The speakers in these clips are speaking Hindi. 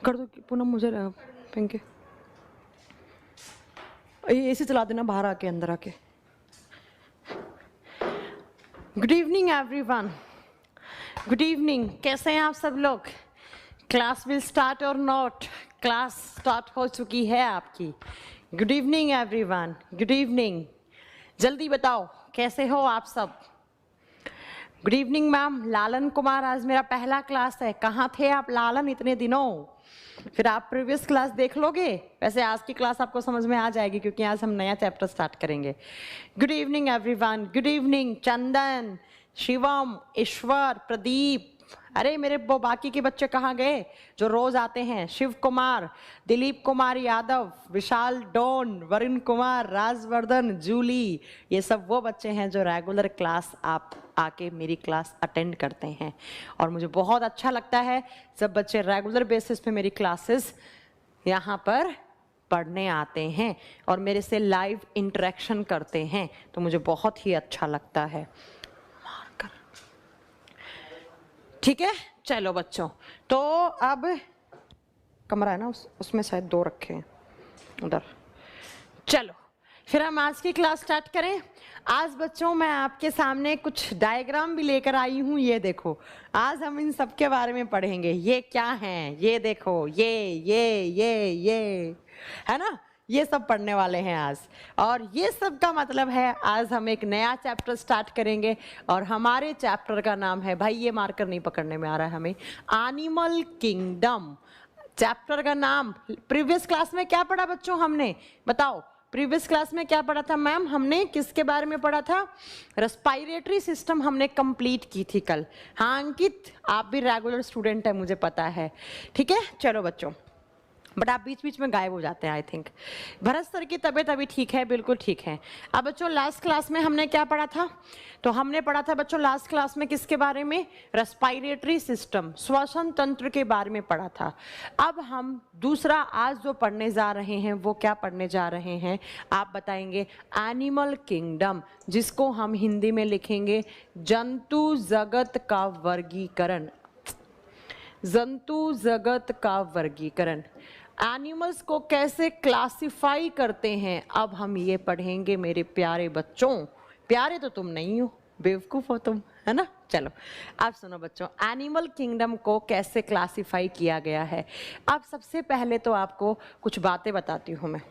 कर दो पूनम मुझे पिंकी, ये एसी चला देना बाहर आके अंदर आके। Good evening everyone, good evening. कैसे हैं आप सब लोग? क्लास विल स्टार्ट और नॉट? क्लास स्टार्ट हो चुकी है आपकी। Good evening everyone, good evening. जल्दी बताओ कैसे हो आप सब? Good evening ma'am. लालन कुमार, आज मेरा पहला क्लास है। कहाँ थे आप लालन इतने दिनों? फिर आप प्रीवियस क्लास देख लोगे। वैसे आज की क्लास आपको समझ में आ जाएगी क्योंकि आज हम नया चैप्टर स्टार्ट करेंगे। Good evening everyone, good evening. Chandan, Shivam, Ishwar, Pradeep, अरे मेरे वो बाकी के बच्चे कहाँ गए जो रोज आते हैं? शिव कुमार, दिलीप कुमार यादव, विशाल, डॉन, वरुण कुमार, राजवर्धन, जूली, ये सब वो बच्चे हैं जो रेगुलर क्लास आप आके मेरी क्लास अटेंड करते हैं। और मुझे बहुत अच्छा लगता है जब बच्चे रेगुलर बेसिस पे मेरी क्लासेस यहाँ पर पढ़ने आते हैं और मेरे से लाइव इंटरेक्शन करते हैं, तो मुझे बहुत ही अच्छा लगता है। ठीक है, चलो बच्चों, तो अब कमरा है ना उसमें शायद 2 रखे हैं उधर। चलो फिर हम आज की क्लास स्टार्ट करें। आज बच्चों मैं आपके सामने कुछ डायग्राम भी लेकर आई हूँ। ये देखो, आज हम इन सब के बारे में पढ़ेंगे। ये क्या हैं? ये देखो, ये है ना, ये सब पढ़ने वाले हैं आज। और ये सब का मतलब है आज हम एक नया चैप्टर स्टार्ट करेंगे और हमारे चैप्टर का नाम है, भाई ये मार्कर नहीं पकड़ने में आ रहा है हमें, एनिमल किंगडम। चैप्टर का नाम प्रीवियस क्लास में क्या पढ़ा बच्चों हमने? बताओ, प्रीवियस क्लास में क्या पढ़ा था मैम? हमने किसके बारे में पढ़ा था? रेस्पिरेटरी सिस्टम हमने कंप्लीट की थी कल। हाँ अंकित, आप भी रेगुलर स्टूडेंट है मुझे पता है। ठीक है, चलो बच्चों, बट आप बीच बीच में गायब हो जाते हैं आई थिंक। भरत सर की तबीयत अभी ठीक है? बिल्कुल ठीक है। अब बच्चों लास्ट क्लास में हमने क्या पढ़ा था? तो हमने पढ़ा था बच्चों लास्ट क्लास में किसके बारे में? रेस्पिरेटरी सिस्टम, श्वसन तंत्र के बारे में पढ़ा था। अब हम दूसरा आज जो पढ़ने जा रहे हैं वो क्या पढ़ने जा रहे हैं आप बताएंगे? एनिमल किंगडम, जिसको हम हिंदी में लिखेंगे जंतु जगत का वर्गीकरण। जंतु जगत का वर्गीकरण, एनिमल्स को कैसे क्लासिफाई करते हैं, अब हम ये पढ़ेंगे मेरे प्यारे बच्चों। प्यारे तो तुम नहीं हो, बेवकूफ हो तुम, है ना। चलो अब सुनो बच्चों, एनिमल किंगडम को कैसे क्लासिफाई किया गया है। अब सबसे पहले तो आपको कुछ बातें बताती हूँ मैं।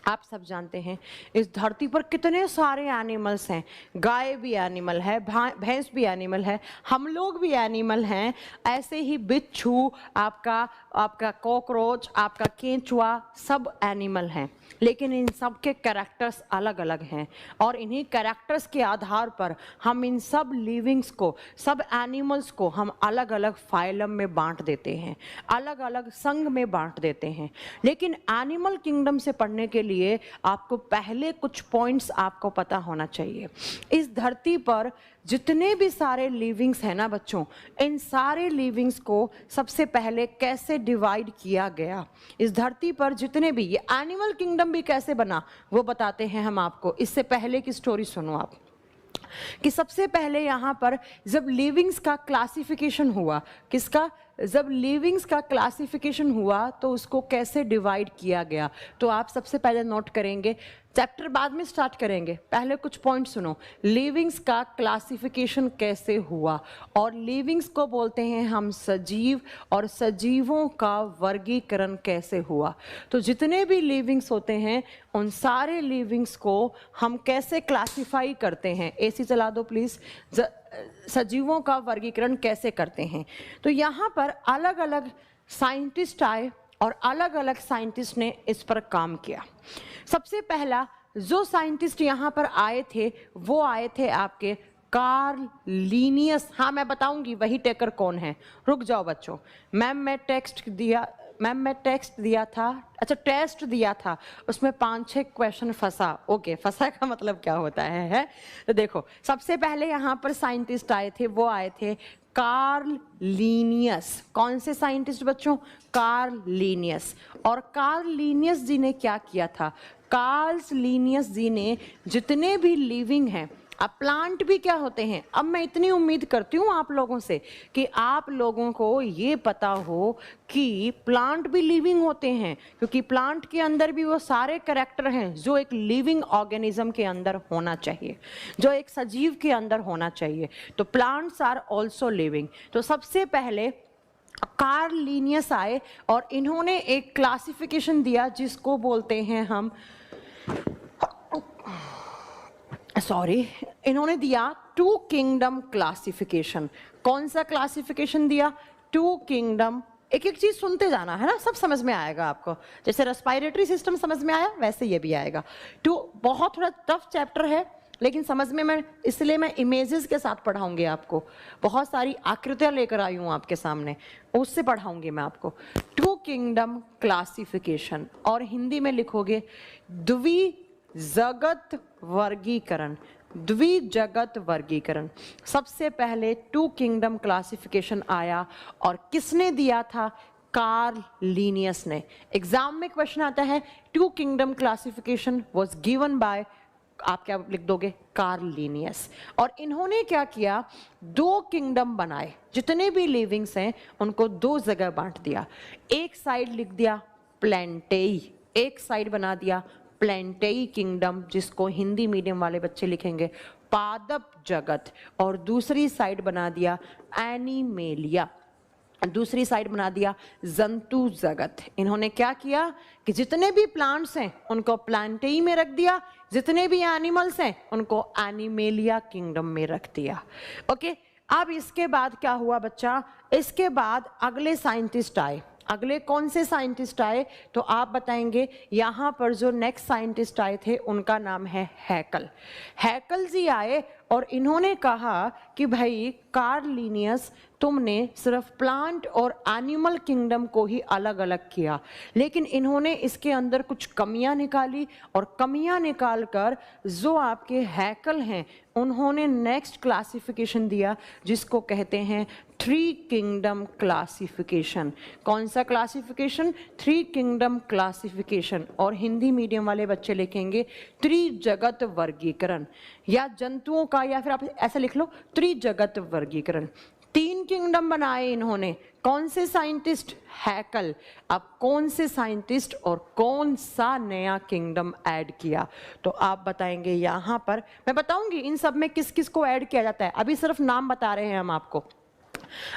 आप सब जानते हैं इस धरती पर कितने सारे एनिमल्स हैं। गाय भी एनिमल है, भैंस भी एनिमल है, हम लोग भी एनिमल हैं। ऐसे ही बिच्छू, आपका कॉकरोच, आपका केंचुआ, सब एनिमल हैं। लेकिन इन सब के कैरेक्टर्स अलग अलग हैं और इन्हीं कैरेक्टर्स के आधार पर हम इन सब लिविंग्स को, सब एनिमल्स को हम अलग अलग फाइलम में बांट देते हैं, अलग अलग संघ में बांट देते हैं। लेकिन एनिमल किंगडम से पढ़ने के लिए आपको पहले कुछ पॉइंट्स आपको पता होना चाहिए। इस धरती पर जितने भी सारे लिविंग्स हैं ना बच्चों, इन सारे लिविंग्स को सबसे पहले कैसे डिवाइड किया गया। इस धरती पर जितने भी, ये एनिमल किंगडम भी कैसे बना वो बताते हैं हम आपको। इससे पहले की स्टोरी सुनो आप, कि सबसे पहले यहाँ पर जब लिविंग्स का क्लासिफिकेशन हुआ, किसका? जब लिविंग्स का क्लासिफिकेशन हुआ तो उसको कैसे डिवाइड किया गया। तो आप सबसे पहले नोट करेंगे, चैप्टर बाद में स्टार्ट करेंगे, पहले कुछ पॉइंट सुनो। लिविंग्स का क्लासिफिकेशन कैसे हुआ, और लिविंग्स को बोलते हैं हम सजीव, और सजीवों का वर्गीकरण कैसे हुआ। तो जितने भी लिविंग्स होते हैं उन सारे लिविंग्स को हम कैसे क्लासिफाई करते हैं। एसी चला दो प्लीज। सजीवों का वर्गीकरण कैसे करते हैं, तो यहाँ पर अलग अलग साइंटिस्ट आए और अलग अलग साइंटिस्ट ने इस पर काम किया। सबसे पहला जो साइंटिस्ट यहाँ पर आए थे वो आए थे आपके कार्ल लिनियस। हाँ मैं बताऊंगी वही टेकर कौन है, रुक जाओ बच्चों। मैम मैं टेक्स्ट दिया था, अच्छा टेस्ट दिया था, उसमें 5-6 क्वेश्चन फंसा। ओके, फंसा का मतलब क्या होता है? तो देखो सबसे पहले यहाँ पर साइंटिस्ट आए थे, वो आए थे कार्ल लीनियस। कौन से साइंटिस्ट बच्चों? Karl Linnaeus. और कार्ल लीनियस जी ने क्या किया था? कार्ल लीनियस जी ने जितने भी लिविंग हैं अब प्लांट भी क्या होते हैं? अब मैं इतनी उम्मीद करती हूँ आप लोगों से कि आप लोगों को ये पता हो कि प्लांट भी लिविंग होते हैं, क्योंकि प्लांट के अंदर भी वो सारे कैरेक्टर हैं जो एक लिविंग ऑर्गेनिज्म के अंदर होना चाहिए, जो एक सजीव के अंदर होना चाहिए। तो प्लांट्स आर ऑल्सो लिविंग। तो सबसे पहले कार्ल लिनियस आए और इन्होंने एक क्लासिफिकेशन दिया जिसको बोलते हैं हम, सॉरी, इन्होंने दिया टू किंगडम क्लासिफिकेशन। कौन सा क्लासिफिकेशन दिया? Two kingdom. एक एक चीज सुनते जाना है ना, सब समझ में आएगा आपको। जैसे रेस्पिरेटरी सिस्टम समझ में आया वैसे ये भी आएगा। टू बहुत थोड़ा टफ चैप्टर है लेकिन समझ में, मैं इसलिए मैं इमेजेस के साथ पढ़ाऊंगी आपको। बहुत सारी आकृतियां लेकर आई हूं आपके सामने, उससे पढ़ाऊंगी मैं आपको। टू किंगडम क्लासिफिकेशन, और हिंदी में लिखोगे द्विजगत वर्गीकरण। द्विजगत वर्गीकरण। सबसे पहले टू किंगडम क्लासिफिकेशन आया और किसने दिया था? कार्ल लिनियस ने। एग्जाम में क्वेश्चन आता है two kingdom classification was given by, आप क्या लिख दोगे? Carl Linnaeus. और इन्होंने क्या किया? दो किंगडम बनाए, जितने भी लिविंग्स हैं उनको दो जगह बांट दिया। एक साइड लिख दिया प्लेंटेई, एक साइड बना दिया प्लेंटेई किंगडम, जिसको हिंदी मीडियम वाले बच्चे लिखेंगे पादप जगत, और दूसरी साइड बना दिया एनिमेलिया, दूसरी साइड बना दिया जंतु जगत। इन्होंने क्या किया कि जितने भी प्लांट्स हैं उनको प्लांटेई में रख दिया, जितने भी एनिमल्स हैं उनको एनिमेलिया किंगडम में रख दिया। ओके, अब इसके बाद क्या हुआ बच्चा? इसके बाद अगले साइंटिस्ट आए। अगले कौन से साइंटिस्ट आए तो आप बताएंगे। यहां पर जो नेक्स्ट साइंटिस्ट आए थे उनका नाम है हैकल। हैकल जी आए और इन्होंने कहा कि भाई कार्ल लिनियस, तुमने सिर्फ प्लांट और एनिमल किंगडम को ही अलग अलग किया, लेकिन इन्होंने इसके अंदर कुछ कमियां निकाली, और कमियां निकालकर जो आपके हैकल हैं उन्होंने नेक्स्ट क्लासिफिकेशन दिया जिसको कहते हैं थ्री किंगडम क्लासिफिकेशन। कौन सा क्लासिफिकेशन? Three kingdom classification. और हिंदी मीडियम वाले बच्चे लिखेंगे त्रिजगत वर्गीकरण, या जंतुओं का, या फिर आप ऐसा लिख लो त्रिजगत वर्गीकरण। तीन किंगडम बनाए इन्होंने। कौन से साइंटिस्ट? हैकल। अब कौन से साइंटिस्ट और कौन सा नया किंगडम ऐड किया तो आप बताएंगे। यहां पर मैं बताऊंगी इन सब में किस किस को ऐड किया जाता है, अभी सिर्फ नाम बता रहे हैं हम आपको।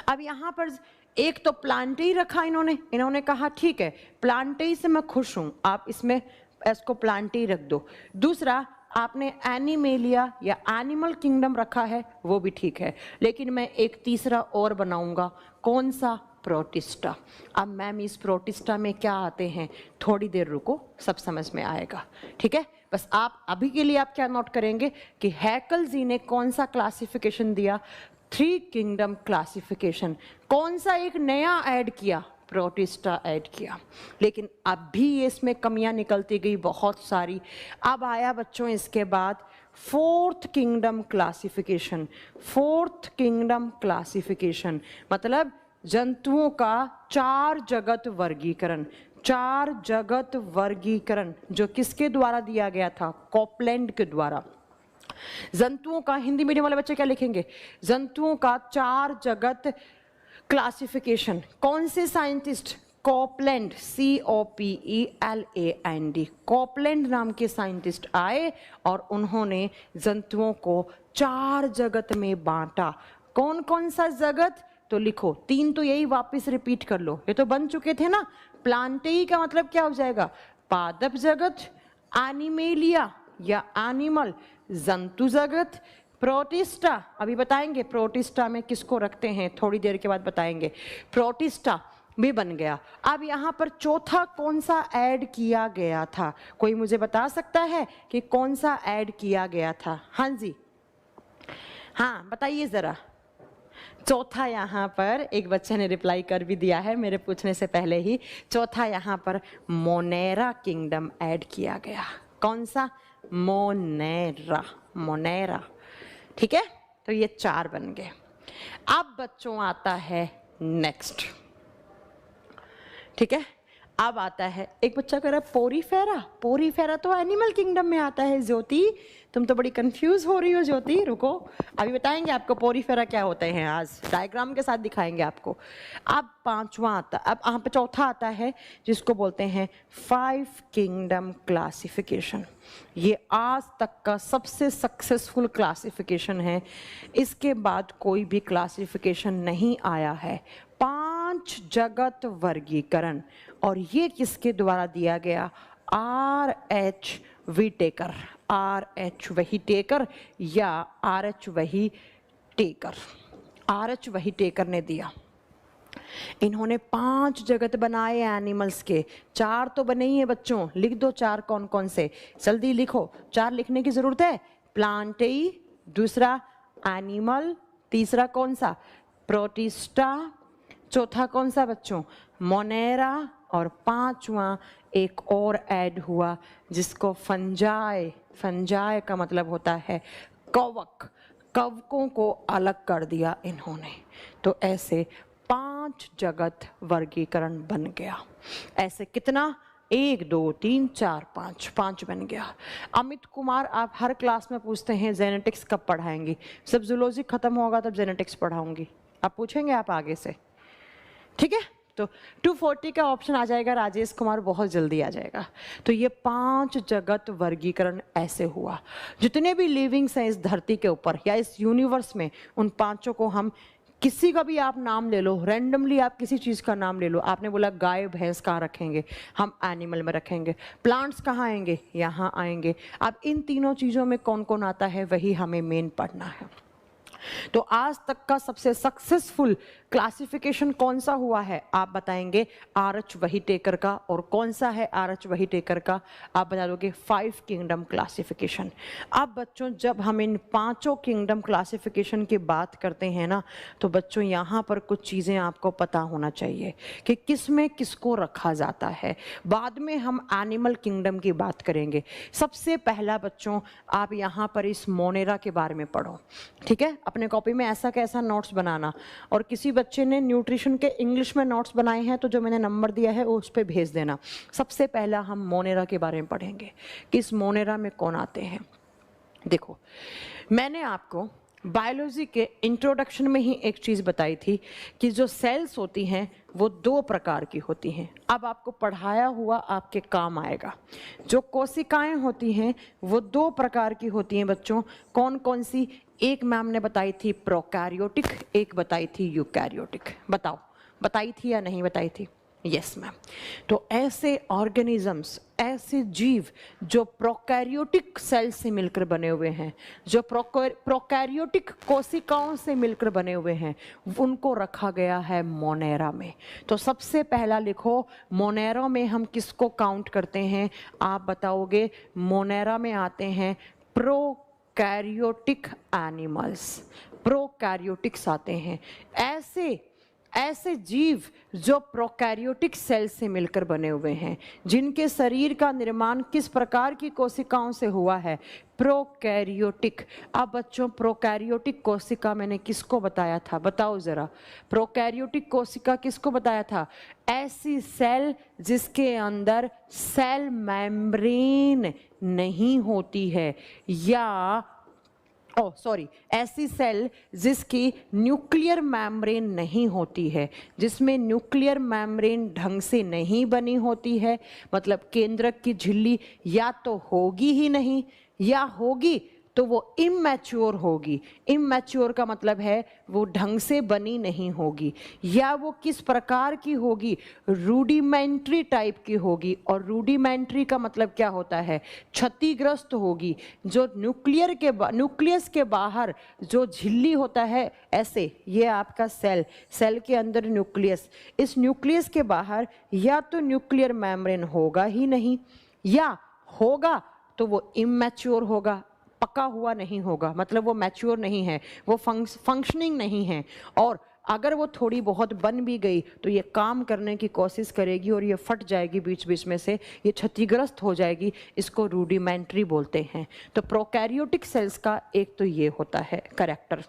अब यहां पर एक तो प्लांटेई रखा इन्होंने कहा ठीक है प्लांटेई से मैं खुश हूं, आप इसमें इसको प्लांटेई रख दो। दूसरा आपने एनिमेलिया या एनिमल किंगडम रखा है, वो भी ठीक है, लेकिन मैं एक तीसरा और बनाऊंगा। कौन सा? प्रोटिस्टा। अब मैम इस प्रोटिस्टा में क्या आते हैं? थोड़ी देर रुको, सब समझ में आएगा। ठीक है, बस आप अभी के लिए आप क्या नोट करेंगे कि हैकल जी ने कौन सा क्लासिफिकेशन दिया? Three kingdom classification. कौन सा एक नया ऐड किया? प्रोटिस्टा ऐड किया, लेकिन अब भी इसमें कमियां निकलती गई बहुत सारी। अब आया बच्चों इसके बाद fourth kingdom classification. Fourth kingdom classification मतलब जंतुओं का चार जगत वर्गीकरण। चार जगत वर्गीकरण जो किसके द्वारा दिया गया था? कॉपलैंड के द्वारा। जंतुओं का, हिंदी मीडियम वाले बच्चे क्या लिखेंगे? जंतुओं का चार जगत क्लासिफिकेशन। कौन से साइंटिस्ट? Copeland, COPELAND। कॉपलैंड नाम के साइंटिस्ट आए और उन्होंने जंतुओं को चार जगत में बांटा। कौन कौन सा जगत? तो लिखो, तीन तो यही वापस रिपीट कर लो, ये तो बन चुके थे ना। प्लांटेई का मतलब क्या हो जाएगा? पादप जगत। एनिमेलिया या एनिमल, जंतु जगत। प्रोटिस्टा, अभी बताएंगे प्रोटिस्टा में किसको रखते हैं, थोड़ी देर के बाद बताएंगे। प्रोटिस्टा भी बन गया। अब यहाँ पर चौथा कौन सा ऐड किया गया था? कोई मुझे बता सकता है कि कौन सा ऐड किया गया था? हाँ जी, हाँ बताइए जरा। चौथा यहाँ पर एक बच्चे ने रिप्लाई कर भी दिया है मेरे पूछने से पहले ही। चौथा यहाँ पर मोनेरा किंगडम ऐड किया गया। कौन सा? मोनेरा। मोनेरा, ठीक है, तो ये चार बन गए। अब बच्चों आता है नेक्स्ट, ठीक है। अब आता है एक बच्चा कह रहा है पोरीफेरा, पोरीफेरा तो एनिमल किंगडम में आता है। ज्योति तुम तो बड़ी कंफ्यूज हो रही हो ज्योति, रुको अभी बताएंगे आपको पोरीफेरा क्या होते हैं, आज डायग्राम के साथ दिखाएंगे आपको। अब पांचवा आता, अब यहाँ पे चौथा आता है जिसको बोलते हैं 5 किंगडम क्लासिफिकेशन। ये आज तक का सबसे सक्सेसफुल क्लासिफिकेशन है, इसके बाद कोई भी क्लासिफिकेशन नहीं आया है। 5 जगत वर्गीकरण, और ये किसके द्वारा दिया गया? R.H. Whittaker, R.H. विटेकर या R.H. Whittaker, R.H. विटेकर ने दिया। इन्होंने 5 जगत बनाए एनिमल्स के, 4 तो बने ही हैं बच्चों, लिख दो 4 कौन कौन से, जल्दी लिखो, 4 लिखने की जरूरत है। प्लांटेई, दूसरा एनिमल, तीसरा कौन सा? प्रोटिस्टा, चौथा कौन सा बच्चों? मोनेरा, और 5वां एक और ऐड हुआ जिसको फंजाई, फंजाई का मतलब होता है कवक, कवकों को अलग कर दिया इन्होंने। तो ऐसे 5 जगत वर्गीकरण बन गया। ऐसे कितना? 1 2 3 4 5, 5 बन गया। अमित कुमार, आप हर क्लास में पूछते हैं जेनेटिक्स कब पढ़ाएंगी, सब जूलॉजी खत्म होगा तब जेनेटिक्स पढ़ाऊंगी, आप पूछेंगे आप आगे से, ठीक है? तो 240 का ऑप्शन आ जाएगा राजेश कुमार, बहुत जल्दी आ जाएगा। तो ये 5 जगत वर्गीकरण ऐसे हुआ। जितने भी लिविंग्स हैं इस धरती के ऊपर या इस यूनिवर्स में, उन 5 को हम, किसी का भी आप नाम ले लो, रैंडमली आप किसी चीज़ का नाम ले लो। आपने बोला गाय भैंस कहाँ रखेंगे, हम एनिमल में रखेंगे। प्लांट्स कहाँ आएंगे, यहाँ आएंगे। अब इन तीनों चीज़ों में कौन कौन आता है वही हमें मेन पढ़ना है। तो आज तक का सबसे सक्सेसफुल क्लासिफिकेशन कौन सा हुआ है आप बताएंगे? R.H. विटेकर का। और कौन सा है R.H. विटेकर का? आप बता दोगे 5 किंगडम क्लासिफिकेशन। अब बच्चों जब हम इन 5 किंगडम क्लासिफिकेशन की बात करते हैं ना, तो बच्चों यहाँ पर कुछ चीज़ें आपको पता होना चाहिए कि किस में किसको रखा जाता है। बाद में हम एनिमल किंगडम की बात करेंगे। सबसे पहला बच्चों आप यहाँ पर इस मोनेरा के बारे में पढ़ो, ठीक है? अपने कॉपी में ऐसा कैसा नोट्स बनाना, और किसी बच्चे ने न्यूट्रिशन के इंग्लिश में नोट्स बनाए हैं तो जो मैंने नंबर दिया है उस पे भेज देना। सबसे पहला हम मोनेरा के बारे में पढ़ेंगे कि इस मोनेरा में कौन आते हैं। देखो, मैंने आपको बायोलॉजी के इंट्रोडक्शन में ही एक चीज़ बताई थी कि जो सेल्स होती हैं वो 2 प्रकार की होती हैं। अब आपको पढ़ाया हुआ आपके काम आएगा। जो कोशिकाएं होती हैं वो 2 प्रकार की होती हैं बच्चों। कौन कौन सी? एक मैम ने बताई थी प्रोकैरियोटिक, एक बताई थी यूकैरियोटिक। बताओ, बताई थी या नहीं बताई थी? Yes ma'am. तो ऐसे ऑर्गेनिजम्स, ऐसे जीव जो प्रोकैरियोटिक सेल से मिलकर बने हुए हैं, जो प्रोकैरियोटिक कोशिकाओं से मिलकर बने हुए हैं, उनको रखा गया है मोनेरा में। तो सबसे पहला लिखो, मोनेरा में हम किसको काउंट करते हैं? आप बताओगे मोनेरा में आते हैं प्रोकैरियोटिक एनिमल्स, प्रोकैरियोटिक्स आते हैं। ऐसे जीव जो प्रोकैरियोटिक सेल से मिलकर बने हुए हैं, जिनके शरीर का निर्माण किस प्रकार की कोशिकाओं से हुआ है? प्रोकैरियोटिक। अब बच्चों प्रोकैरियोटिक कोशिका मैंने किसको बताया था? बताओ जरा, प्रोकैरियोटिक कोशिका किसको बताया था? ऐसी सेल जिसके अंदर सेल मेम्ब्रेन नहीं होती है, या ऐसी सेल जिसकी न्यूक्लियर मेम्ब्रेन नहीं होती है, जिसमें न्यूक्लियर मेम्ब्रेन ढंग से नहीं बनी होती है, मतलब केंद्रक की झिल्ली या तो होगी ही नहीं, या होगी तो वो इमैच्योर होगी। इमैच्योर का मतलब है वो ढंग से बनी नहीं होगी, या वो किस प्रकार की होगी? रूडिमेंट्री टाइप की होगी। और रूडिमेंट्री का मतलब क्या होता है? क्षतिग्रस्त होगी। जो न्यूक्लियस के बाहर जो झिल्ली होता है, ऐसे ये आपका सेल के अंदर न्यूक्लियस, इस न्यूक्लियस के बाहर या तो न्यूक्लियर मेम्ब्रेन होगा ही नहीं, या होगा तो वो इमैच्योर होगा, पका हुआ नहीं होगा, मतलब वो मैच्योर नहीं है, वो फंक्शनिंग नहीं है। और अगर वो थोड़ी बहुत बन भी गई तो ये काम करने की कोशिश करेगी और ये फट जाएगी बीच बीच में से, ये क्षतिग्रस्त हो जाएगी। इसको रूडिमेंट्री बोलते हैं। तो प्रोकैरियोटिक सेल्स का एक तो ये होता है कैरेक्टर।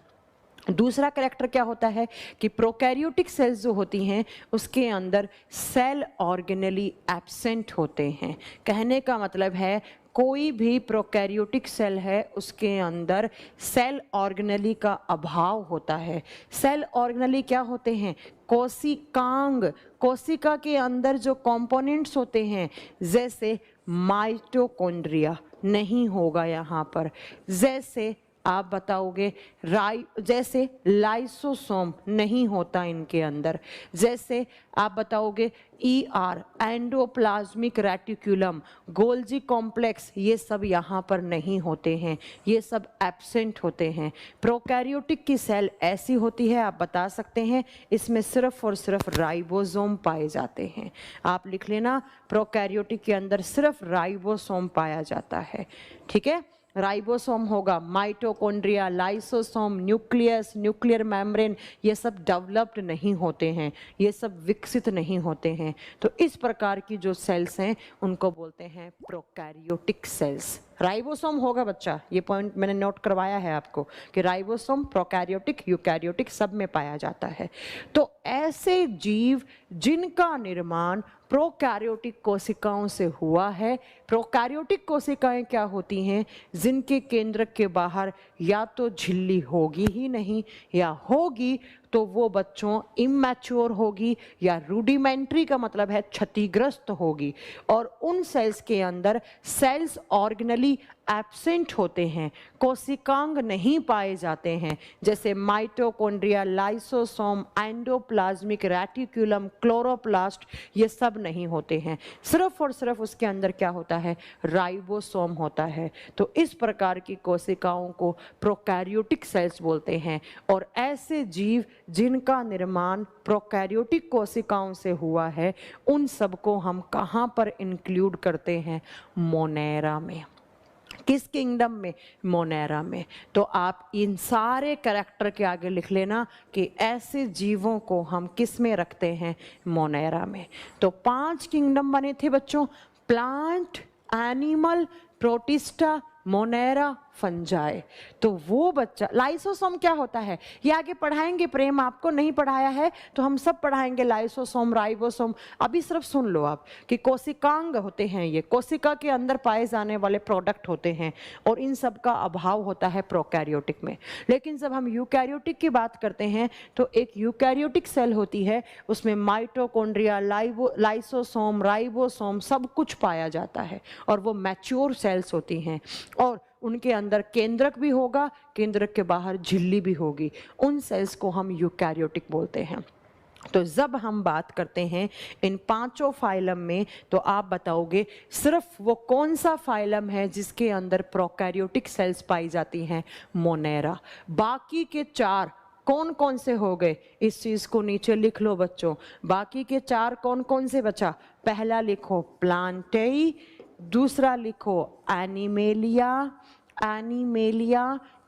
दूसरा कैरेक्टर क्या होता है कि प्रोकैरियोटिक सेल्स जो होती हैं उसके अंदर सेल ऑर्गेनली एब्सेंट होते हैं। कहने का मतलब है कोई भी प्रोकैरियोटिक सेल है उसके अंदर सेल ऑर्गेनली का अभाव होता है। सेल ऑर्गेनली क्या होते हैं? कोशिकांग, कोशिका के अंदर जो कंपोनेंट्स होते हैं, जैसे माइटोकॉन्ड्रिया नहीं होगा यहाँ पर, जैसे आप बताओगे जैसे लाइसोसोम नहीं होता इनके अंदर, जैसे आप बताओगे ER endoplasmic reticulum, Golgi complex, ये सब यहाँ पर नहीं होते हैं, ये सब एब्सेंट होते हैं। प्रोकैरियोटिक की सेल ऐसी होती है, आप बता सकते हैं इसमें सिर्फ और सिर्फ राइबोसोम पाए जाते हैं। आप लिख लेना, प्रोकैरियोटिक के अंदर सिर्फ राइबोसोम पाया जाता है। ठीक है, राइबोसोम होगा, mitochondria, lysosome, nucleus, nuclear membrane, ये सब डेवलप्ड नहीं होते हैं, ये सब विकसित नहीं होते हैं। तो इस प्रकार की जो सेल्स हैं उनको बोलते हैं प्रोकैरियोटिक सेल्स। राइबोसोम होगा बच्चा, ये पॉइंट मैंने नोट करवाया है आपको कि राइबोसोम प्रोकैरियोटिक, यूकैरियोटिक सब में पाया जाता है। तो ऐसे जीव जिनका निर्माण प्रोकैरियोटिक कोशिकाओं से हुआ है। प्रोकैरियोटिक कोशिकाएं क्या होती हैं? जिनके केंद्रक के बाहर या तो झिल्ली होगी ही नहीं, या होगी तो वो बच्चों इमैच्योर होगी, या रूडिमेंट्री का मतलब है क्षतिग्रस्त होगी, और उन सेल्स के अंदर सेल्स ऑर्गेनली एब्सेंट होते हैं, कोशिकांग नहीं पाए जाते हैं, जैसे mitochondria, lysosome, endoplasmic reticulum, chloroplast, ये सब नहीं होते हैं। सिर्फ और सिर्फ उसके अंदर क्या होता है? राइबोसोम होता है। तो इस प्रकार की कोशिकाओं को प्रोकैरियोटिक सेल्स बोलते हैं। और ऐसे जीव जिनका निर्माण प्रोकैरियोटिक कोशिकाओं से हुआ है, उन सबको हम कहाँ पर इंक्लूड करते हैं? मोनेरा में। किस किंगडम में? मोनेरा में। तो आप इन सारे कैरेक्टर के आगे लिख लेना कि ऐसे जीवों को हम किस में रखते हैं? मोनेरा में। तो 5 किंगडम बने थे बच्चों, plant, animal, protista, Monera, fungi. तो वो बच्चा, लाइसोसोम क्या होता है ये आगे पढ़ाएंगे, प्रेम आपको नहीं पढ़ाया है तो हम सब पढ़ाएंगे, लाइसोसोम, राइबोसोम। अभी सिर्फ सुन लो आप कि कोशिकांग होते हैं, ये कोशिका के अंदर पाए जाने वाले प्रोडक्ट होते हैं, और इन सब का अभाव होता है प्रोकैरियोटिक में। लेकिन जब हम यूकैरियोटिक की बात करते हैं तो एक यूकैरियोटिक सेल होती है, उसमें माइटोकॉन्ड्रिया, लाइसोसोम, राइबोसोम सब कुछ पाया जाता है, और वो मैच्योर सेल्स होती हैं, और उनके अंदर केंद्रक भी होगा, केंद्रक के बाहर झिल्ली भी होगी। उन सेल्स को हम यूकैरियोटिक बोलते हैं। तो जब हम बात करते हैं इन 5 फाइलम में, तो आप बताओगे सिर्फ वो कौन सा फाइलम है जिसके अंदर प्रोकैरियोटिक सेल्स पाई जाती हैं? मोनेरा। बाकी के 4 कौन कौन से हो गए? इस चीज को नीचे लिख लो बच्चों। बाकी के 4 कौन कौन से बचा? पहला लिखो प्लांटेई, दूसरा लिखो एनिमेलिया,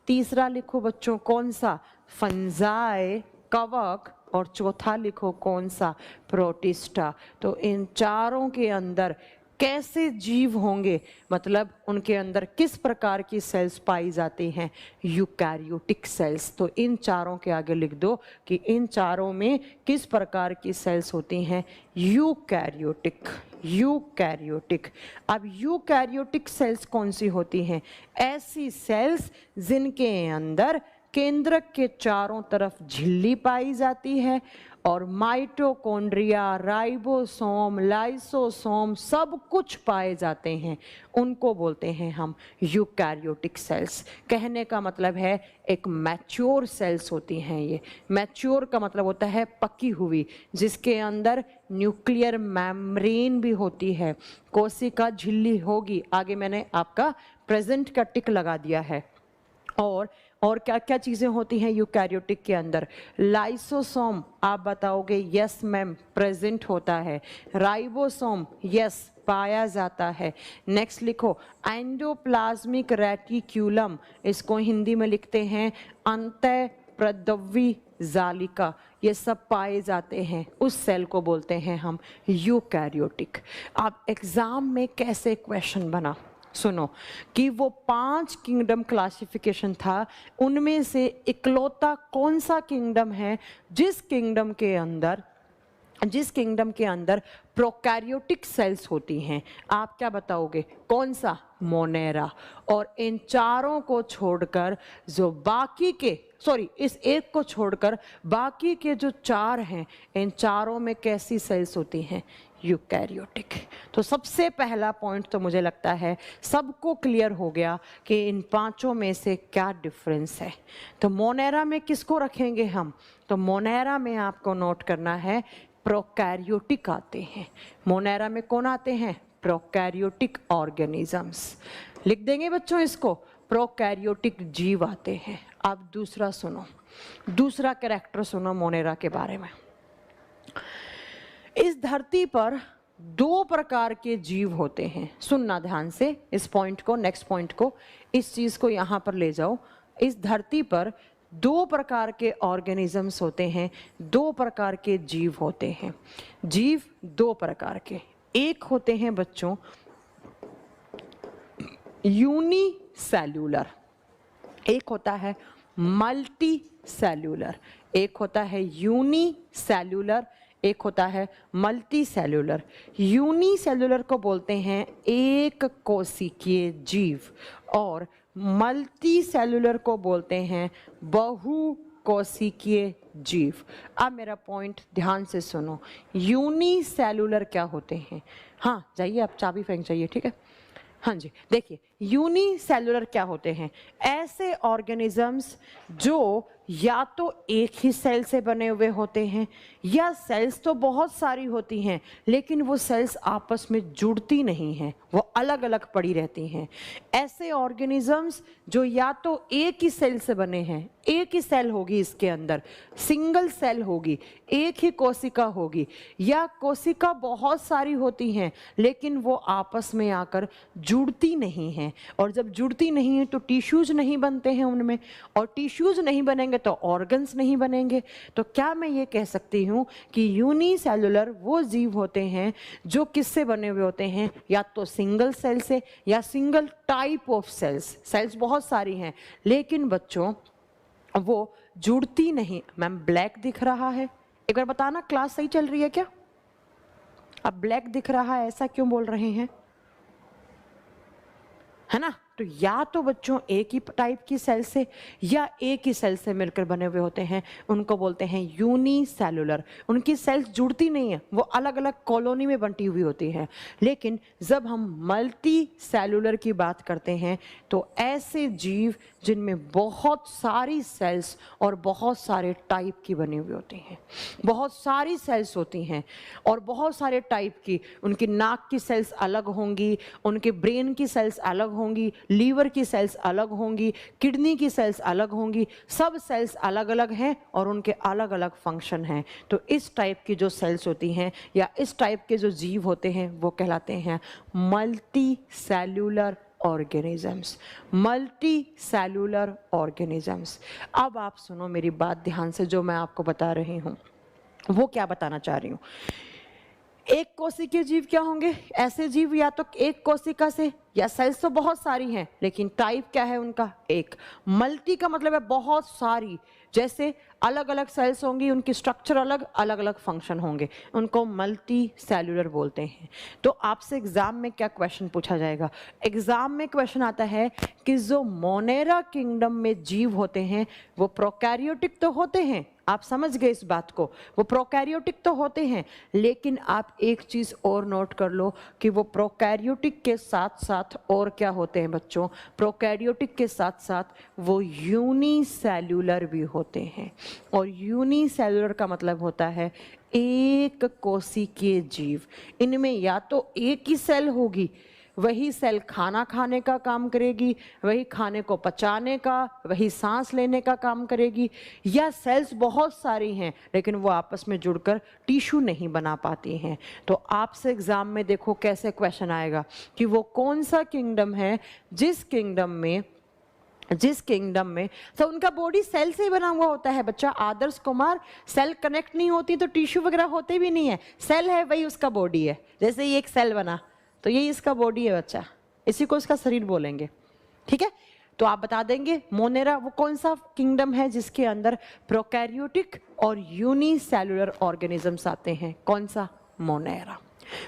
तीसरा लिखो बच्चों कौन सा? फंजाई, कवक, और चौथा लिखो कौन सा? प्रोटिस्टा। तो इन चारों के अंदर कैसे जीव होंगे, मतलब उनके अंदर किस प्रकार की सेल्स पाई जाती हैं? Eukaryotic cells. तो इन चारों के आगे लिख दो कि इन चारों में किस प्रकार की सेल्स होती हैं? यूकैरियोटिक। यूकैरियोटिक। अब यूकैरियोटिक सेल्स कौन सी होती हैं? ऐसी सेल्स जिनके अंदर केंद्रक के चारों तरफ झिल्ली पाई जाती है, और माइटोकॉन्ड्रिया, राइबोसोम, लाइसोसोम सब कुछ पाए जाते हैं, उनको बोलते हैं हम यूकैरियोटिक सेल्स। कहने का मतलब है एक मैच्योर सेल्स होती हैं ये। मैच्योर का मतलब होता है पकी हुई, जिसके अंदर न्यूक्लियर मेम्ब्रेन भी होती है, कोशिका झिल्ली होगी। आगे मैंने आपका प्रेजेंट का टिक लगा दिया है। और क्या क्या चीजें होती हैं यूकैरियोटिक के अंदर? लाइसोसोम आप बताओगे यस मैम, प्रेजेंट होता है। राइबोसोम यस, पाया जाता है। नेक्स्ट लिखो एंडोप्लाज्मिक रेटिक्यूलम, इसको हिंदी में लिखते हैं अंतःप्रद्रव्य जालिका, ये सब पाए जाते हैं, उस सेल को बोलते हैं हम यूकैरियोटिक। अब एग्जाम में कैसे क्वेश्चन बना, सुनो कि वो 5 किंगडम क्लासिफिकेशन था, उनमें से इकलौता कौन सा किंगडम है जिस किंगडम के अंदर प्रोकैरियोटिक सेल्स होती हैं? आप क्या बताओगे, कौन सा? मोनेरा। और इन चारों को छोड़कर जो बाकी के, सॉरी इस एक को छोड़कर बाकी के जो 4 हैं, इन चारों में कैसी सेल्स होती हैं? यूकैरियोटिक। तो सबसे पहला पॉइंट तो मुझे लगता है सबको क्लियर हो गया कि इन 5 में से क्या डिफरेंस है। तो मोनेरा में किसको रखेंगे हम? तो मोनेरा में आपको नोट करना है प्रोकैरियोटिक आते हैं। मोनेरा में कौन आते हैं? Prokaryotic organisms. लिख देंगे बच्चों इसको, प्रोकैरियोटिक जीव आते हैं। अब दूसरा सुनो, दूसरा कैरेक्टर सुनो मोनेरा के बारे में। इस धरती पर 2 प्रकार के जीव होते हैं। सुनना ध्यान से इस पॉइंट को, नेक्स्ट पॉइंट को, इस चीज को यहां पर ले जाओ। इस धरती पर 2 प्रकार के ऑर्गेनिजम्स होते हैं, 2 प्रकार के जीव होते हैं। जीव 2 प्रकार के, एक होते हैं बच्चों यूनिसेल्यूलर, एक होता है मल्टी सेल्यूलर। एक होता है यूनिसेल्यूलर, एक होता है मल्टी सेल्यूलर। यूनिसेल्यूलर को बोलते हैं एक कोशिकीय जीव और मल्टी सेल्यूलर को बोलते हैं बहु कोशिकीय जीव। अब मेरा पॉइंट ध्यान से सुनो, यूनिसेल्यूलर क्या होते हैं? हाँ जाइए, आप चाबी फेंक जाइए, ठीक है। हाँ जी, देखिए यूनिसेल्यूलर क्या होते हैं? ऐसे ऑर्गेनिजम्स जो या तो एक ही सेल से बने हुए होते हैं, या सेल्स तो बहुत सारी होती हैं लेकिन वो सेल्स आपस में जुड़ती नहीं हैं, वो अलग अलग पड़ी रहती हैं। ऐसे ऑर्गेनिजम्स जो या तो एक ही सेल से बने हैं, एक ही सेल होगी इसके अंदर, सिंगल सेल होगी, एक ही कोशिका होगी, या कोशिका बहुत सारी होती हैं लेकिन वो आपस में आकर जुड़ती नहीं हैं। और जब जुड़ती नहीं है तो टिश्यूज नहीं बनते हैं उनमें, और टिश्यूज नहीं बनेंगे तो ऑर्गन्स नहीं बनेंगे। तो क्या मैं ये कह सकती हूँ कि यूनिसेल्युलर वो जीव होते हैं जो किससे बने हुए होते हैं? या तो सिंगल सेल से या single type of cells. Cells बहुत सारी हैं लेकिन बच्चों वो जुड़ती नहीं। मैम ब्लैक दिख रहा है, एक बार बताना क्लास सही चल रही है क्या? अब ब्लैक दिख रहा है, ऐसा क्यों बोल रहे हैं? है ना? तो या तो बच्चों एक ही टाइप की सेल से या एक ही सेल से मिलकर बने हुए होते हैं, उनको बोलते हैं यूनिसेल्युलर। उनकी सेल्स जुड़ती नहीं है, वो अलग अलग कॉलोनी में बंटी हुई होती है। लेकिन जब हम मल्टी सेल्युलर की बात करते हैं तो ऐसे जीव जिनमें बहुत सारी सेल्स और बहुत सारे टाइप की बनी हुई होती हैं, बहुत सारी सेल्स होती हैं और बहुत सारे टाइप की। उनकी नाक की सेल्स अलग होंगी, उनके ब्रेन की सेल्स अलग होंगी, लीवर की सेल्स अलग होंगी, किडनी की सेल्स अलग होंगी, सब सेल्स अलग अलग हैं और उनके अलग अलग फंक्शन हैं। तो इस टाइप की जो सेल्स होती हैं या इस टाइप के जो जीव होते हैं वो कहलाते हैं multi cellular organisms. Multi cellular organisms. अब आप सुनो मेरी बात ध्यान से, जो मैं आपको बता रही हूँ वो क्या बताना चाह रही हूँ। एक कोशिकीय जीव क्या होंगे? ऐसे जीव या तो एक कोशिका से, या सेल्स तो बहुत सारी हैं लेकिन टाइप क्या है उनका? एक। मल्टी का मतलब है बहुत सारी, जैसे अलग अलग सेल्स होंगी, उनकी स्ट्रक्चर अलग, अलग अलग फंक्शन होंगे, उनको मल्टी सेल्यूलर बोलते हैं। तो आपसे एग्जाम में क्या क्वेश्चन पूछा जाएगा? एग्जाम में क्वेश्चन आता है कि जो मोनेरा किंगडम में जीव होते हैं वो प्रोकैरियोटिक तो होते हैं, आप समझ गए इस बात को, वो प्रोकैरियोटिक तो होते हैं, लेकिन आप एक चीज और नोट कर लो कि वो प्रोकैरियोटिक के साथ साथ और क्या होते हैं बच्चों? प्रोकैरियोटिक के साथ साथ वो यूनिसेल्युलर भी होते हैं। और यूनिसेल्युलर का मतलब होता है एक कोशिकीय जीव। इनमें या तो एक ही सेल होगी, वही सेल खाना खाने का काम करेगी, वही खाने को पचाने का, वही सांस लेने का काम करेगी, या सेल्स बहुत सारी हैं लेकिन वो आपस में जुड़कर टिश्यू नहीं बना पाती हैं। तो आपसे एग्जाम में देखो कैसे क्वेश्चन आएगा कि वो कौन सा किंगडम है जिस किंगडम में तो उनका बॉडी सेल से ही बना हुआ होता है। बच्चा आदर्श कुमार, सेल कनेक्ट नहीं होती तो टिश्यू वगैरह होते भी नहीं है, सेल है वही उसका बॉडी है। जैसे ये एक सेल बना तो यही इसका बॉडी है बच्चा, इसी को इसका शरीर बोलेंगे, ठीक है। तो आप बता देंगे मोनेरा वो कौन सा किंगडम है जिसके अंदर प्रोकैरियोटिक और यूनिसेलुलर ऑर्गेनिजम्स आते हैं, कौन सा? मोनेरा।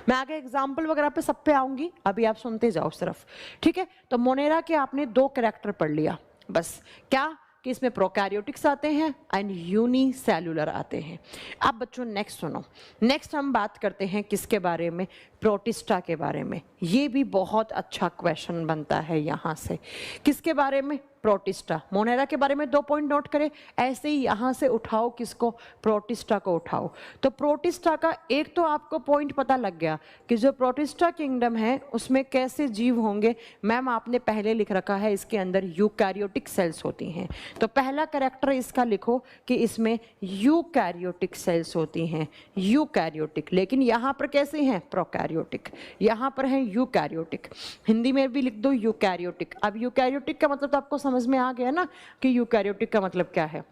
मैं आगे एग्जाम्पल वगैरह पे सब पे आऊंगी, अभी आप सुनते जाओ सिर्फ, ठीक है। तो मोनेरा के आपने 2 कैरेक्टर पढ़ लिया बस, क्या कि इसमें प्रोकैरियोटिक्स आते हैं एंड यूनिसेलुलर आते हैं। अब बच्चों नेक्स्ट सुनो, नेक्स्ट हम बात करते हैं किसके बारे में? प्रोटिस्टा के बारे में। ये भी बहुत अच्छा क्वेश्चन बनता है यहाँ से। किसके बारे में? प्रोटिस्टा। मोनेरा के बारे में 2 पॉइंट नोट करें, ऐसे ही यहाँ से उठाओ किसको? प्रोटिस्टा को उठाओ। तो प्रोटिस्टा का एक तो आपको पॉइंट पता लग गया कि जो प्रोटिस्टा किंगडम है उसमें कैसे जीव होंगे। मैम आपने पहले लिख रखा है इसके अंदर यूकैरियोटिक सेल्स होती हैं, तो पहला कैरेक्टर इसका लिखो कि इसमें यूकैरियोटिक सेल्स होती हैं, यूकैरियोटिक। लेकिन यहाँ पर कैसे हैं? प्रोकैरियोटिक। यहाँ पर है यूकैरियोटिक, हिंदी में भी लिख दो यूकैरियोटिक। अब यूकैरियोटिक का मतलब तो आपको समझ में आ गया ना कि यूकैरियोटिक का मतलब क्या है।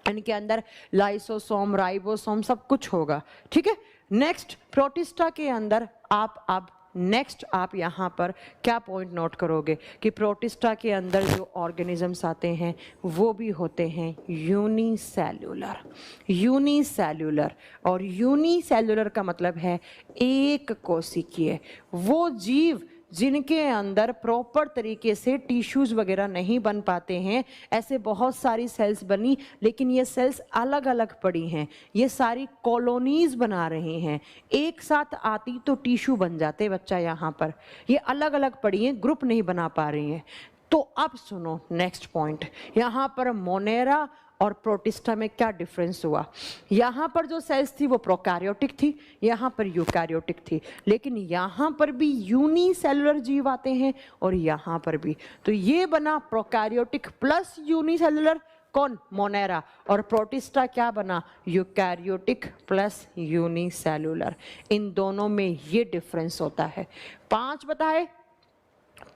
इनके अंदर लाइसोसोम, राइबोसोम सब कुछ होगा, ठीक है। नेक्स्ट प्रोटिस्टा के अंदर आप यहाँ पर क्या पॉइंट नोट करोगे कि प्रोटिस्टा के अंदर जो ऑर्गेनिजम्स आते हैं वो भी होते हैं यूनिसेल्युलर। यूनिसेल्युलर और यूनिसेल्युलर का मतलब है एक कोशिकीय। वो जीव जिनके अंदर प्रॉपर तरीके से टिश्यूज वगैरह नहीं बन पाते हैं, ऐसे बहुत सारी सेल्स बनी लेकिन ये सेल्स अलग अलग पड़ी हैं, ये सारी कॉलोनीज बना रही हैं। एक साथ आती तो टिश्यू बन जाते बच्चा, यहाँ पर ये अलग अलग पड़ी हैं, ग्रुप नहीं बना पा रही हैं। तो अब सुनो नेक्स्ट पॉइंट, यहाँ पर मोनेरा और प्रोटिस्टा में क्या डिफरेंस हुआ। यहाँ पर जो सेल्स थी वो प्रोकैरियोटिक थी, यहाँ पर यूकैरियोटिक थी, लेकिन यहाँ पर भी यूनिसेलुलर जीव आते हैं और यहाँ पर भी। तो ये बना प्रोकैरियोटिक प्लस यूनिसेलुलर, कौन? मोनेरा। और प्रोटिस्टा क्या बना? Eukaryotic plus unicellular. इन दोनों में ये डिफरेंस होता है। 5 बताए,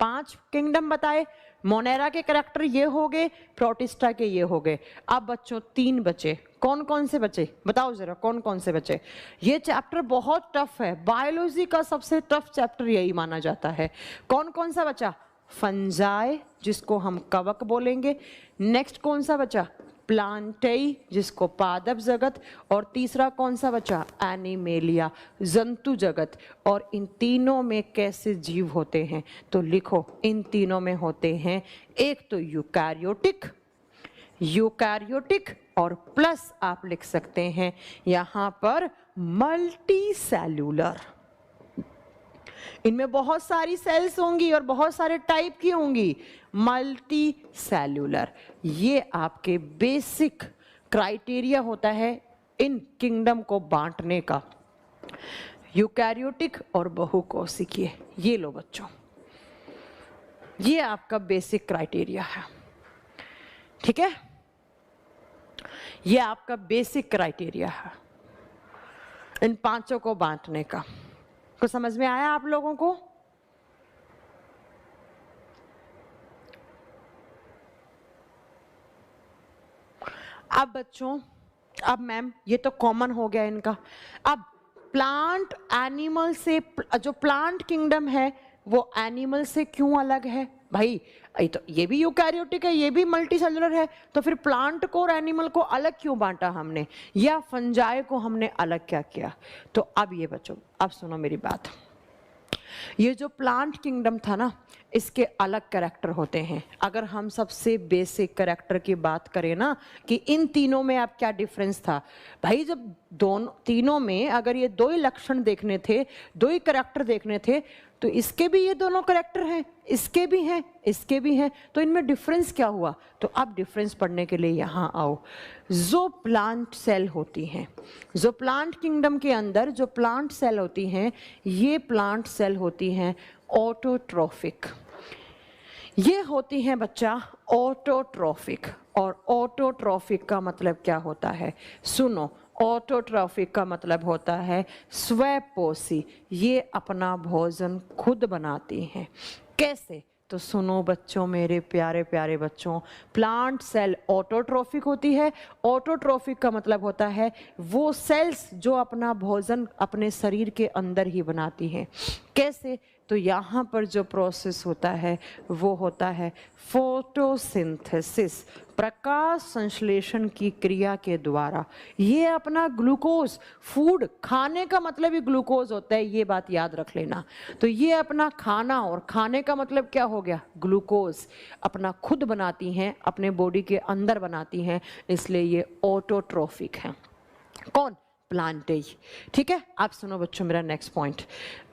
5 किंगडम बताए। मोनेरा के करैक्टर ये हो गए, प्रोटिस्टा के ये हो गए। अब बच्चों 3 बचे, कौन कौन से बचे बताओ जरा, कौन कौन से बचे? ये चैप्टर बहुत टफ है, बायोलॉजी का सबसे टफ चैप्टर यही माना जाता है। कौन कौन सा बचा? फंजाई जिसको हम कवक बोलेंगे। नेक्स्ट कौन सा बचा? प्लांटेई जिसको पादप जगत। और तीसरा कौन सा बचा? एनिमेलिया, जंतु जगत। और इन तीनों में कैसे जीव होते हैं? तो लिखो इन तीनों में होते हैं, एक तो यूकैरियोटिक और प्लस आप लिख सकते हैं यहाँ पर मल्टी सेल्यूलर। इनमें बहुत सारी सेल्स होंगी और बहुत सारे टाइप की होंगी, मल्टी सेल्यूलर। ये आपके बेसिक क्राइटेरिया होता है इन किंगडम को बांटने का, यूकैरियोटिक और बहुकोशिकीय। ये लो बच्चों, ये आपका बेसिक क्राइटेरिया है, ठीक है। ये आपका बेसिक क्राइटेरिया है इन 5 को बांटने का। को समझ में आया आप लोगों को? अब बच्चों, अब मैम ये तो कॉमन हो गया इनका। अब प्लांट एनिमल से, जो प्लांट किंगडम है वो एनिमल से क्यों अलग है भाई? तो ये भी यूकैरियोटिक है, ये भी मल्टी सेलुलर है, तो फिर प्लांट को और एनिमल को अलग क्यों बांटा हमने, या फंजाई को हमने अलग क्या किया? तो अब ये बच्चों, अब सुनो मेरी बात। ये जो प्लांट किंगडम था ना, इसके अलग कैरेक्टर होते हैं। अगर हम सबसे बेसिक कैरेक्टर की बात करें ना कि इन तीनों में आप क्या डिफरेंस था भाई, जब तीनों में अगर ये 2 ही लक्षण देखने थे, 2 ही कैरेक्टर देखने थे, तो इसके भी ये दोनों कैरेक्टर हैं, इसके भी हैं, इसके भी हैं, तो इनमें डिफरेंस क्या हुआ? तो अब डिफरेंस पढ़ने के लिए यहाँ आओ। जो प्लांट सेल होती हैं, जो प्लांट किंगडम के अंदर जो प्लांट सेल होती हैं, ये प्लांट सेल होती हैं ऑटोट्रोफिक। ये होती हैं बच्चा ऑटोट्रोफिक। और ऑटोट्रोफिक का मतलब क्या होता है? सुनो, ऑटोट्रोफिक का मतलब होता है स्वपोषी। ये अपना भोजन खुद बनाती हैं। कैसे? तो सुनो बच्चों, मेरे प्यारे प्यारे बच्चों, प्लांट सेल ऑटोट्रोफिक होती है। ऑटोट्रोफिक का मतलब होता है वो सेल्स जो अपना भोजन अपने शरीर के अंदर ही बनाती हैं। कैसे? तो यहाँ पर जो प्रोसेस होता है वो होता है फोटोसिंथेसिस, प्रकाश संश्लेषण की क्रिया के द्वारा ये अपना ग्लूकोज, फूड खाने का मतलब ही ग्लूकोज होता है, ये बात याद रख लेना। तो ये अपना खाना, और खाने का मतलब क्या हो गया, ग्लूकोज, अपना खुद बनाती हैं, अपने बॉडी के अंदर बनाती हैं, इसलिए ये ऑटोट्रोफिक है। कौन, प्लांटेज। ठीक है, आप सुनो बच्चों मेरा नेक्स्ट पॉइंट।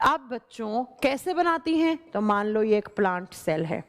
अब बच्चों कैसे बनाती हैं, तो मान लो ये एक प्लांट सेल है,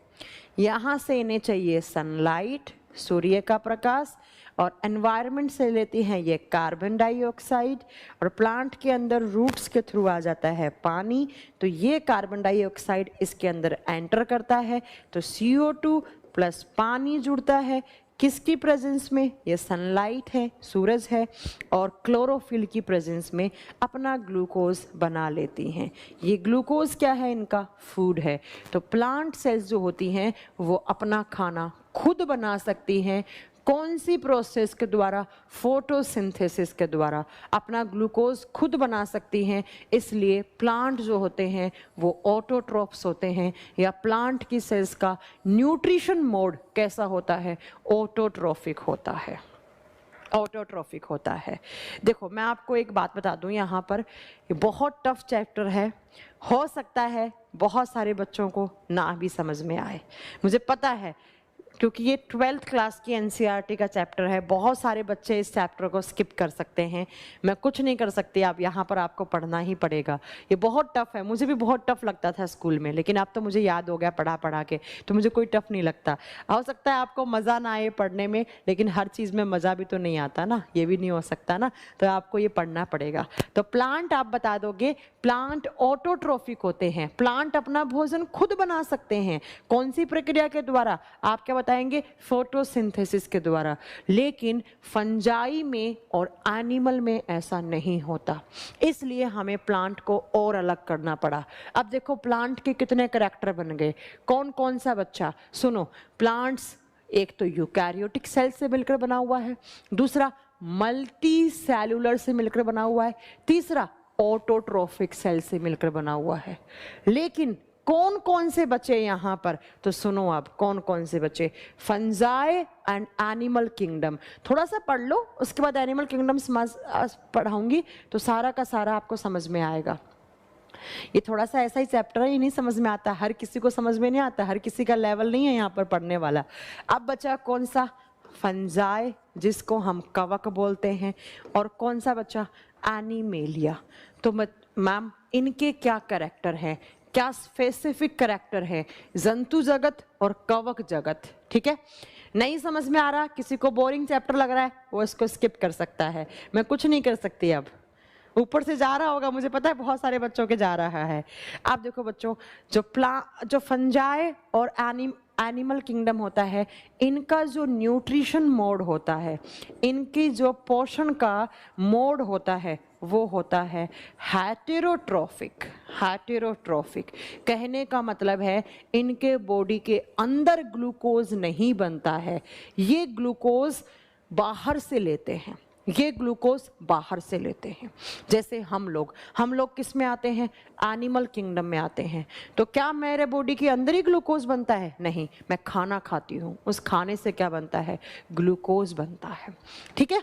यहाँ से इन्हें चाहिए सनलाइट, सूर्य का प्रकाश, और एनवायरनमेंट से लेती हैं ये कार्बन डाइऑक्साइड, और प्लांट के अंदर रूट्स के थ्रू आ जाता है पानी, तो ये कार्बन डाइऑक्साइड इसके अंदर एंटर करता है, तो CO2 प्लस पानी जुड़ता है, किसकी प्रेजेंस में, ये सनलाइट है, सूरज है, और क्लोरोफिल की प्रेजेंस में अपना ग्लूकोज बना लेती हैं। ये ग्लूकोज क्या है, इनका फूड है। तो प्लांट सेल्स जो होती हैं वो अपना खाना खुद बना सकती हैं, कौन सी प्रोसेस के द्वारा, फोटोसिंथेसिस के द्वारा अपना ग्लूकोज खुद बना सकती हैं। इसलिए प्लांट जो होते हैं वो ऑटोट्रोफ्स होते हैं, या प्लांट की सेल्स का न्यूट्रिशन मोड कैसा होता है, ऑटोट्रोफिक होता है, ऑटोट्रोफिक होता है। देखो मैं आपको एक बात बता दूं, यहाँ पर ये बहुत टफ चैप्टर है, हो सकता है बहुत सारे बच्चों को ना भी समझ में आए, मुझे पता है, क्योंकि ये 12th क्लास की NCERT का चैप्टर है, बहुत सारे बच्चे इस चैप्टर को स्किप कर सकते हैं, मैं कुछ नहीं कर सकती, आप यहाँ पर आपको पढ़ना ही पड़ेगा। ये बहुत टफ है, मुझे भी बहुत टफ लगता था स्कूल में, लेकिन अब तो मुझे याद हो गया पढ़ा पढ़ा के, तो मुझे कोई टफ नहीं लगता। हो सकता है आपको मज़ा ना आए पढ़ने में, लेकिन हर चीज़ में मज़ा भी तो नहीं आता ना, ये भी नहीं हो सकता ना, तो आपको ये पढ़ना पड़ेगा। तो प्लांट आप बता दोगे, प्लांट ऑटोट्रोफिक होते हैं, प्लांट अपना भोजन खुद बना सकते हैं, कौन सी प्रक्रिया के द्वारा, आप क्या बताएंगे, फोटोसिंथेसिस के द्वारा। लेकिन फंजाई में और एनिमल में ऐसा नहीं होता, इसलिए हमें प्लांट को और अलग करना पड़ा। अब देखो प्लांट के कितने कैरेक्टर बन गए, कौन कौन सा बच्चा, सुनो, प्लांट्स एक तो यूकैरियोटिक सेल से मिलकर बना हुआ है, दूसरा मल्टी सेलुलर से मिलकर बना हुआ है, तीसरा ऑटोट्रोफिक सेल से मिलकर बना हुआ है। लेकिन कौन कौन से बचे यहाँ पर, तो सुनो आप कौन कौन से बचे, फंजाई एंड एनिमल किंगडम। थोड़ा सा पढ़ लो, उसके बाद एनिमल किंगडम पढ़ाऊंगी तो सारा का सारा आपको समझ में आएगा। ये थोड़ा सा ऐसा ही चैप्टर है, ये नहीं समझ में आता, हर किसी को समझ में नहीं आता, हर किसी का लेवल नहीं है यहाँ पर पढ़ने वाला। अब बचा कौन सा, फंजाई जिसको हम कवक बोलते हैं, और कौन सा बचा, एनिमेलिया। तो मैम इनके क्या कैरेक्टर हैं, क्या स्पेसिफिक कैरेक्टर है, जंतु जगत और कवक जगत। ठीक है, नहीं समझ में आ रहा, किसी को बोरिंग चैप्टर लग रहा है, वो इसको स्किप कर सकता है, मैं कुछ नहीं कर सकती। अब ऊपर से जा रहा होगा, मुझे पता है बहुत सारे बच्चों के जा रहा है। आप देखो बच्चों, जो फंजाई और एनिमल किंगडम होता है, इनका जो न्यूट्रिशन मोड होता है, इनकी जो पोषण का मोड होता है, वो होता है हेटेरोट्रोफिक। हेटेरोट्रोफिक कहने का मतलब है इनके बॉडी के अंदर ग्लूकोज नहीं बनता है, ये ग्लूकोज बाहर से लेते हैं, ये ग्लूकोज बाहर से लेते हैं। जैसे हम लोग किस में आते हैं, एनिमल किंगडम में आते हैं। तो क्या मेरे बॉडी के अंदर ही ग्लूकोज बनता है, नहीं, मैं खाना खाती हूँ, उस खाने से क्या बनता है, ग्लूकोज बनता है। ठीक है,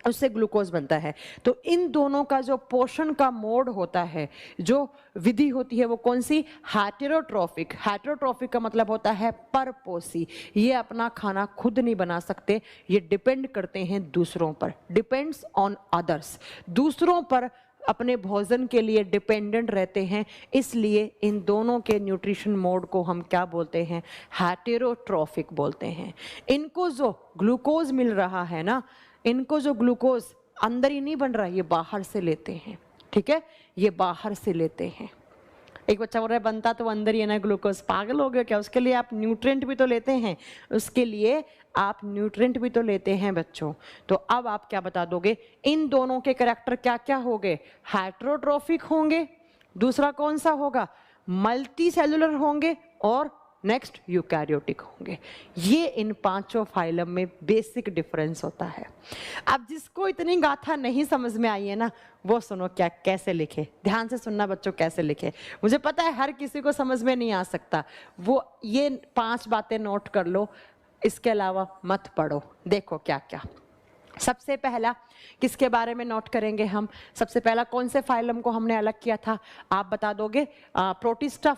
उससे ग्लूकोज बनता है। तो इन दोनों का जो पोषण का मोड होता है, जो विधि होती है, वो कौन सी, हेटेरोट्रोफिक। हेटेरोट्रोफिक का मतलब होता है परपोषी, ये अपना खाना खुद नहीं बना सकते, ये डिपेंड करते हैं दूसरों पर, डिपेंड्स ऑन अदर्स, दूसरों पर अपने भोजन के लिए डिपेंडेंट रहते हैं। इसलिए इन दोनों के न्यूट्रिशन मोड को हम क्या बोलते हैं, हेटेरोट्रोफिक बोलते हैं। इनको जो ग्लूकोज मिल रहा है ना, इनको जो ग्लूकोज अंदर ही नहीं बन रहा, ये बाहर से लेते हैं। ठीक है, ये बाहर से लेते हैं। एक बच्चा बोल रहा है बनता तो अंदर ही है ना ग्लूकोज, पागल हो गया क्या, उसके लिए आप न्यूट्रिएंट भी तो लेते हैं, उसके लिए आप न्यूट्रिएंट भी तो लेते हैं बच्चों। तो अब आप क्या बता दोगे, इन दोनों के कैरेक्टर क्या क्या होंगे, हेटेरोट्रोफिक होंगे, दूसरा कौन सा होगा, मल्टी सेलुलर होंगे, और नेक्स्ट यूकैरियोटिक होंगे। ये इन पांचों फाइलम में बेसिक डिफरेंस होता है। अब जिसको इतनी गाथा नहीं समझ में आई है ना, वो सुनो क्या कैसे लिखे, ध्यान से सुनना बच्चों कैसे लिखे। मुझे पता है हर किसी को समझ में नहीं आ सकता, वो ये 5 बातें नोट कर लो, इसके अलावा मत पढ़ो। देखो क्या क्या। सबसे पहला किसके बारे में नोट करेंगे हम? सबसे पहला कौन से फाइलम को हमने अलग किया था, आप बता दोगे? प्रोटिस्टा,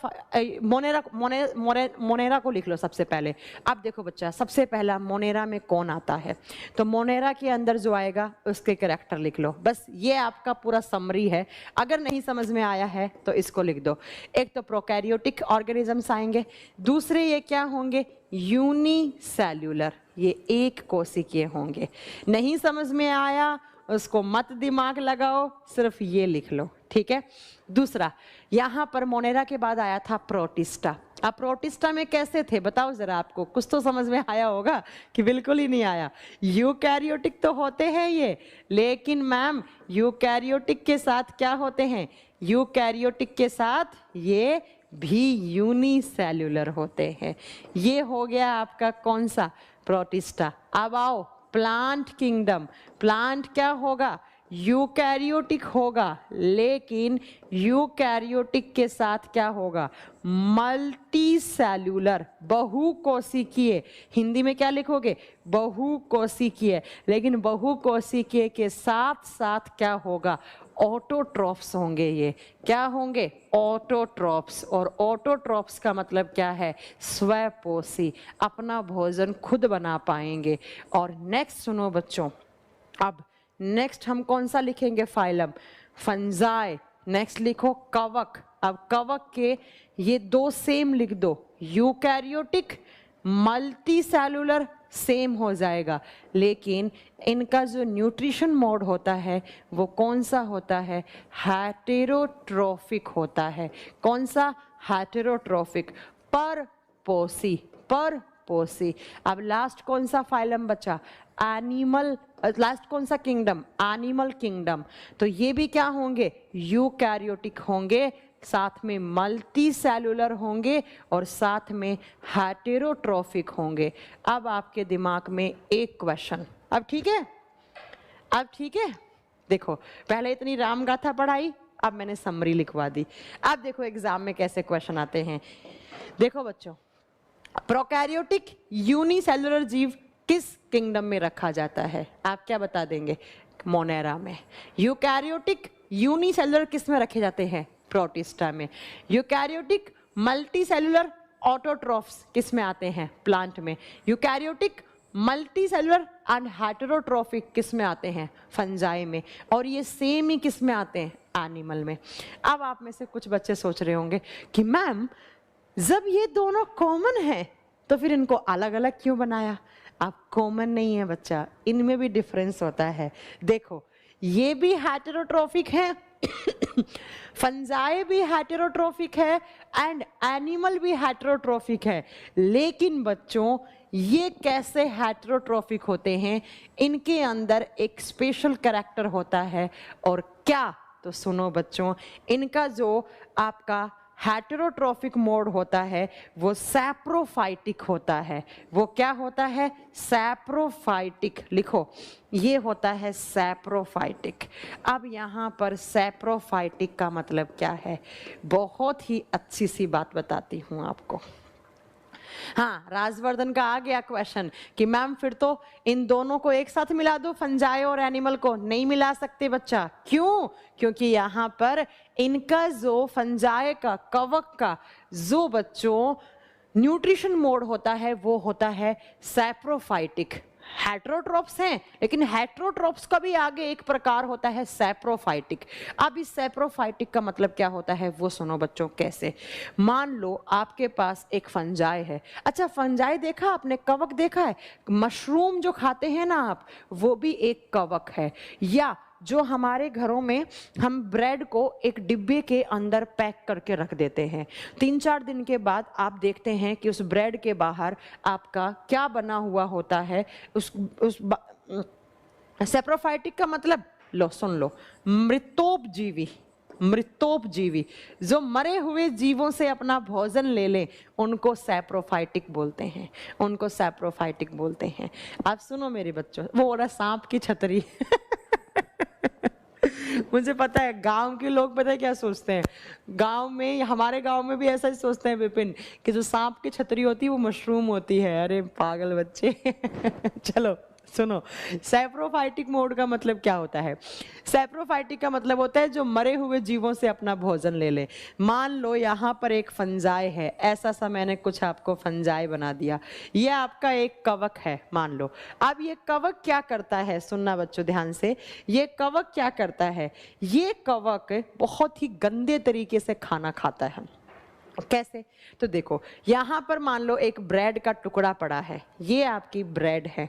मोनेरा को लिख लो सबसे पहले। अब देखो बच्चा, सबसे पहला मोनेरा में कौन आता है, तो मोनेरा के अंदर जो आएगा उसके कैरेक्टर लिख लो। बस ये आपका पूरा समरी है, अगर नहीं समझ में आया है तो इसको लिख दो। एक तो प्रोकैरियोटिक ऑर्गेनिजम्स आएंगे, दूसरे ये क्या होंगे, यूनिसेल्यूलर, ये एक कोशिकीय होंगे। नहीं समझ में आया उसको मत दिमाग लगाओ, सिर्फ ये लिख लो, ठीक है। दूसरा, यहाँ पर मोनेरा के बाद आया था प्रोटिस्टा। अब प्रोटिस्टा में कैसे थे बताओ जरा, आपको कुछ तो समझ में आया होगा कि बिल्कुल ही नहीं आया। यूकैरियोटिक तो होते हैं ये, लेकिन मैम यूकैरियोटिक के साथ क्या होते हैं, यूकैरियोटिक के साथ ये भी यूनिसेल्यूलर होते हैं। ये हो गया आपका कौन सा, प्रोटिस्टा। अब आओ प्लांट किंगडम। प्लांट क्या होगा, यूकैरियोटिक होगा, लेकिन यूकैरियोटिक के साथ क्या होगा, मल्टी सेल्यूलर, बहुकोशिकीय। हिंदी में क्या लिखोगे, बहुकोशिकीय। लेकिन बहुकोशिकीय के साथ साथ क्या होगा, ऑटोट्रॉफ्स होंगे। ये क्या होंगे, ऑटोट्रॉफ्स। और ऑटोट्रॉफ्स का मतलब क्या है, स्वपोषी, अपना भोजन खुद बना पाएंगे। और नेक्स्ट सुनो बच्चों, अब नेक्स्ट हम कौन सा लिखेंगे फाइलम, फंजाई। नेक्स्ट लिखो कवक। अब कवक के ये 2 सेम लिख दो, यूकैरियोटिक मल्टी सेलुलर सेम हो जाएगा, लेकिन इनका जो न्यूट्रिशन मोड होता है वो कौन सा होता है, हेटेरोट्रोफिक होता है। कौन सा, हेटेरोट्रोफिक, परपोषी, परपोषी। अब लास्ट कौन सा फाइलम बचा, एनिमल, लास्ट कौन सा किंगडम, एनिमल किंगडम। तो ये भी क्या होंगे, यूकैरियोटिक होंगे, साथ में मल्टी सेलुलर होंगे और साथ में हेटेरोट्रोफिक होंगे। अब आपके दिमाग में एक क्वेश्चन, अब ठीक है, अब ठीक है। देखो पहले इतनी राम गाथा पढ़ाई, अब मैंने समरी लिखवा दी। अब देखो एग्जाम में कैसे क्वेश्चन आते हैं। देखो बच्चों, प्रोकैरियोटिक यूनिसेलुलर जीव किस किंगडम में रखा जाता है, आप क्या बता देंगे, मोनेरा में। यूकैरियोटिक यूनिसेलुलर किस में रखे जाते हैं, प्रोटिस्टा में। यूकैरियोटिक मल्टीसेलुलर ऑटोट्रॉफ्स किस में आते हैं, प्लांट में। यूकैरियोटिक मल्टीसेलुलर एंड हेटेरोट्रोफिक किस में आते हैं, फंजाई में। और ये सेम ही किस में आते हैं, एनिमल में। अब आप में से कुछ बच्चे सोच रहे होंगे कि मैम जब ये दोनों कॉमन है तो फिर इनको अलग अलग क्यों बनाया। अब कॉमन नहीं है बच्चा, इनमें भी डिफरेंस होता है। देखो ये भी हेटेरोट्रोफिक है फंजाई भी हेटेरोट्रोफिक है एंड एनिमल भी हेटेरोट्रोफिक है। लेकिन बच्चों ये कैसे हेटेरोट्रोफिक होते हैं, इनके अंदर एक स्पेशल कैरेक्टर होता है। और क्या, तो सुनो बच्चों, इनका जो आपका हेटेरोट्रोफिक मोड होता है वो सैप्रोफाइटिक होता है। वो क्या होता है, सैप्रोफाइटिक, लिखो ये होता है सैप्रोफाइटिक। अब यहाँ पर सैप्रोफाइटिक का मतलब क्या है, बहुत ही अच्छी सी बात बताती हूँ आपको। हाँ, राजवर्धन का आ गया क्वेश्चन कि मैम फिर तो इन दोनों को एक साथ मिला दो, फंजाई और एनिमल को। नहीं मिला सकते बच्चा, क्यों, क्योंकि यहाँ पर इनका जो फंजाई का, कवक का जो बच्चों न्यूट्रिशन मोड होता है वो होता है सैप्रोफाइटिक। हेटेरोट्रोप्स हैं, लेकिन हेटेरोट्रोप्स का भी आगे एक प्रकार होता है सैप्रोफाइटिक। अब इस सैप्रोफाइटिक का मतलब क्या होता है वो सुनो बच्चों कैसे। मान लो आपके पास एक फंजाई है। अच्छा फंजाई देखा आपने, कवक देखा है, मशरूम जो खाते हैं ना आप, वो भी एक कवक है। या जो हमारे घरों में हम ब्रेड को एक डिब्बे के अंदर पैक करके रख देते हैं, 3-4 दिन के बाद आप देखते हैं कि उस ब्रेड के बाहर आपका क्या बना हुआ होता है, उस सैप्रोफाइटिक का मतलब, लो सुन लो, मृतोपजीवी। मृतोपजीवी, जो मरे हुए जीवों से अपना भोजन ले ले, उनको सैप्रोफाइटिक बोलते हैं, उनको सैप्रोफाइटिक बोलते हैं। आप सुनो मेरे बच्चों, वो वाला सांप की छतरी मुझे पता है गांव के लोग पता है क्या सोचते हैं, गांव में, हमारे गांव में भी ऐसा ही सोचते हैं विपिन, कि जो सांप की छतरी होती है वो मशरूम होती है। अरे पागल बच्चे चलो सुनो, सैप्रोफाइटिक मोड का मतलब क्या होता है? सैप्रोफाइटिक का मतलब होता है जो मरे हुए जीवों से अपना भोजन ले ले। मान लो यहाँ पर एक फंजाई है, ऐसा सा मैंने कुछ आपको फंजाई बना दिया, ये आपका एक कवक है मान लो। अब ये कवक क्या करता है, सुनना बच्चों ध्यान से, ये कवक क्या करता है, ये कवक बहुत ही गंदे तरीके से खाना खाता है। कैसे? तो देखो यहाँ पर मान लो एक ब्रेड का टुकड़ा पड़ा है, ये आपकी ब्रेड है,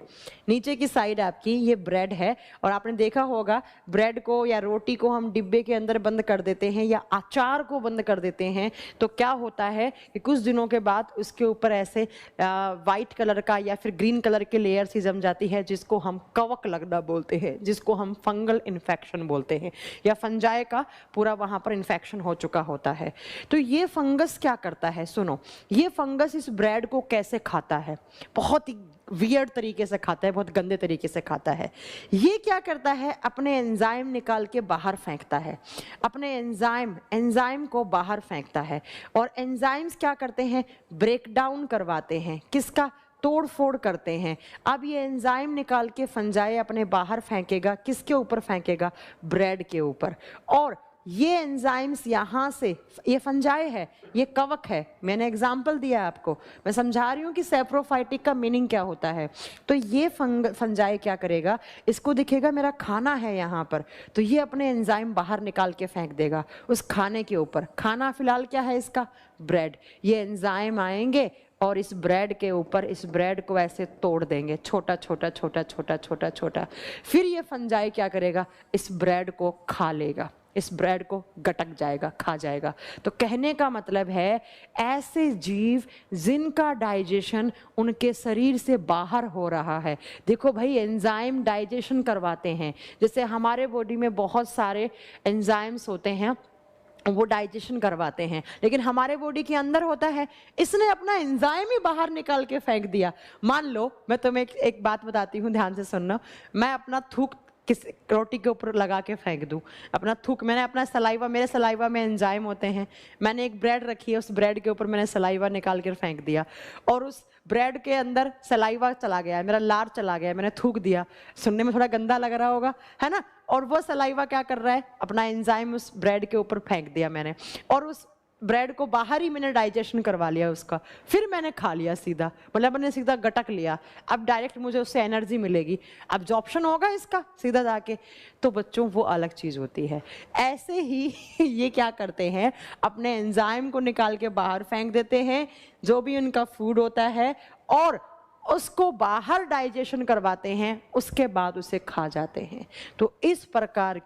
नीचे की साइड आपकी ये ब्रेड है, और आपने देखा होगा ब्रेड को या रोटी को हम डिब्बे के अंदर बंद कर देते हैं या अचार को बंद कर देते हैं, तो क्या होता है कि कुछ दिनों के बाद उसके ऊपर ऐसे वाइट कलर का या फिर ग्रीन कलर के लेयर सी जम जाती है, जिसको हम कवक लगना बोलते हैं, जिसको हम फंगल इन्फेक्शन बोलते हैं, या फंजाई का पूरा वहां पर इन्फेक्शन हो चुका होता है। तो ये फंगस क्या करता है, सुनो, ये फंगस इस ब्रेड को कैसे खाता है, बहुत ही वियर्ड तरीके से खाता है, बहुत गंदे तरीके से खाता है। ये क्या करता है, अपने एंजाइम निकाल के बाहर फेंकता है, अपने एंजाइम को बाहर फेंकता है, और एंजाइम्स क्या करते हैं, ब्रेक डाउन करवाते हैं, किसका, तोड़ फोड़ करते हैं। अब ये एंजाइम निकाल के फंजाई अपने बाहर फेंकेगा, किसके ऊपर फेंकेगा, ब्रेड के ऊपर। और ये एंजाइम्स यहाँ से, ये फंजाई है, ये कवक है, मैंने एग्जाम्पल दिया आपको, मैं समझा रही हूँ कि सैप्रोफाइटिक का मीनिंग क्या होता है। तो ये फंजाई क्या करेगा, इसको दिखेगा मेरा खाना है यहाँ पर, तो ये अपने एंजाइम बाहर निकाल के फेंक देगा उस खाने के ऊपर। खाना फिलहाल क्या है इसका, ब्रेड। ये एंजाइम आएंगे और इस ब्रेड के ऊपर, इस ब्रेड को ऐसे तोड़ देंगे, छोटा छोटा छोटा छोटा छोटा छोटा। फिर ये फंजाई क्या करेगा, इस ब्रेड को खा लेगा, इस ब्रेड को गटक जाएगा, खा जाएगा। तो कहने का मतलब है ऐसे जीव जिनका डाइजेशन उनके शरीर से बाहर हो रहा है। देखो भाई, एंजाइम डाइजेशन करवाते हैं, जैसे हमारे बॉडी में बहुत सारे एंजाइम्स होते हैं, वो डाइजेशन करवाते हैं, लेकिन हमारे बॉडी के अंदर होता है, इसने अपना एंजाइम ही बाहर निकाल के फेंक दिया। मान लो मैं तुम्हें एक बात बताती हूँ, ध्यान से सुनना, मैं अपना थूक किस रोटी के ऊपर लगा के फेंक दूं, अपना थूक, मैंने अपना सलाइवा, मेरे सलाइवा में एंजाइम होते हैं, मैंने एक ब्रेड रखी है, उस ब्रेड के ऊपर मैंने सलाइवा निकाल कर फेंक दिया, और उस ब्रेड के अंदर सलाइवा चला गया, मेरा लार चला गया, मैंने थूक दिया, सुनने में थोड़ा गंदा लग रहा होगा, है ना। और वो सलाइवा क्या कर रहा है, अपना एंजाइम उस ब्रेड के ऊपर फेंक दिया मैंने, और उस ब्रेड को बाहर ही मैंने डाइजेशन करवा लिया उसका, फिर मैंने खा लिया सीधा, मतलब मैंने सीधा गटक लिया। अब डायरेक्ट मुझे उससे एनर्जी मिलेगी, अब्जॉर्प्शन होगा इसका सीधा जाके, तो बच्चों वो अलग चीज होती है। ऐसे ही ये क्या करते हैं, अपने एंजाइम को निकाल के बाहर फेंक देते हैं, जो भी उनका फूड होता है, और उसको बाहर डाइजेशन करवाते हैं, उसके बाद उसे खा जाते हैं। तो इस प्रकार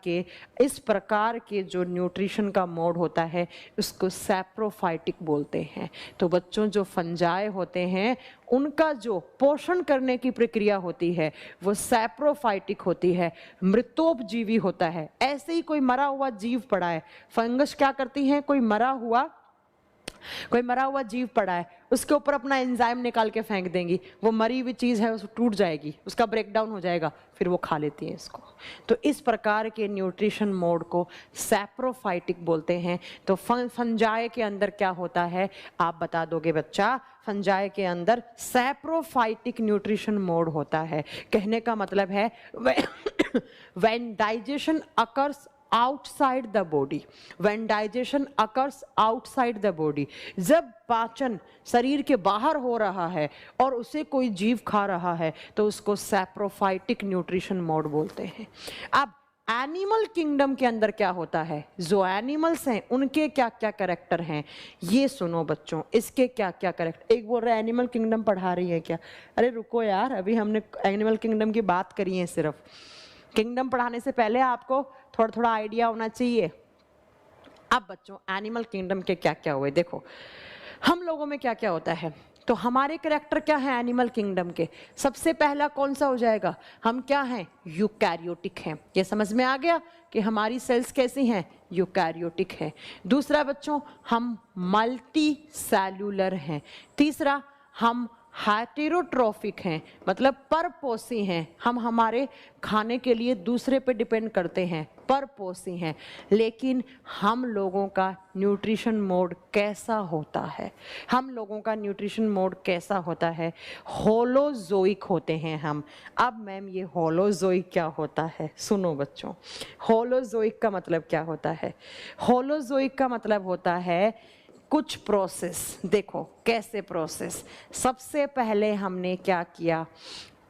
के जो न्यूट्रिशन का मोड होता है, उसको सैप्रोफाइटिक बोलते हैं। तो बच्चों, जो फंजाई होते हैं उनका जो पोषण करने की प्रक्रिया होती है वो सैप्रोफाइटिक होती है, मृतोपजीवी होता है। ऐसे ही कोई मरा हुआ जीव पड़ा है, फंगस क्या करती है, कोई मरा हुआ जीव पड़ा है, उसके ऊपर अपना एंजाइम निकाल के फेंक देंगी, वो मरी हुई चीज है, उसको टूट जाएगी, उसका ब्रेक डाउन हो जाएगा, फिर वो खा लेती है इसको। तो इस प्रकार के न्यूट्रिशन मोड को सैप्रोफाइटिक बोलते हैं। तो फंजाई के अंदर क्या होता है, आप बता दोगे बच्चा? फंजाई के अंदर सैप्रोफाइटिक न्यूट्रिशन मोड होता है। कहने का मतलब है when digestion occurs outside the body, when digestion occurs outside the body, जब पाचन शरीर के बाहर हो रहा है और उसे कोई जीव खा रहा है, तो उसको सैप्रोफाइटिक न्यूट्रिशन मोड बोलते हैं। अब एनिमल किंगडम के अंदर क्या होता है, जो एनिमल्स हैं उनके क्या क्या कैरेक्टर हैं, ये सुनो बच्चों, इसके क्या क्या कैरेक्टर। एक बोल रहा है एनिमल किंगडम पढ़ा रही है क्या? अरे रुको यार, अभी हमने एनिमल किंगडम की बात करी है सिर्फ। किंगडम पढ़ाने से पहले आपको थोड़ा थोड़ा आइडिया होना चाहिए। अब बच्चों, एनिमल किंगडम के क्या क्या हुए देखो। हम लोगों में क्या क्या होता है, तो हमारे कैरेक्टर क्या है एनिमल किंगडम के? सबसे पहला कौन सा हो जाएगा? हम क्या हैं? यूकैरियोटिक हैं। ये समझ में आ गया कि हमारी सेल्स कैसी हैं? यूकैरियोटिक है। दूसरा बच्चों, हम मल्टी सेल्यूलर हैं। तीसरा, हम हेटेरोट्रॉफिक हैं, मतलब परपोषी हैं। हम हमारे खाने के लिए दूसरे पे डिपेंड करते हैं, परपोषी हैं। लेकिन हम लोगों का न्यूट्रिशन मोड कैसा होता है? हम लोगों का न्यूट्रिशन मोड कैसा होता है? होलोजोइक होते हैं हम। अब मैम ये होलोजोइक क्या होता है? सुनो बच्चों, होलोजोइक का मतलब क्या होता है? होलोजोइक का मतलब होता है कुछ प्रोसेस। देखो कैसे प्रोसेस। सबसे पहले हमने क्या किया?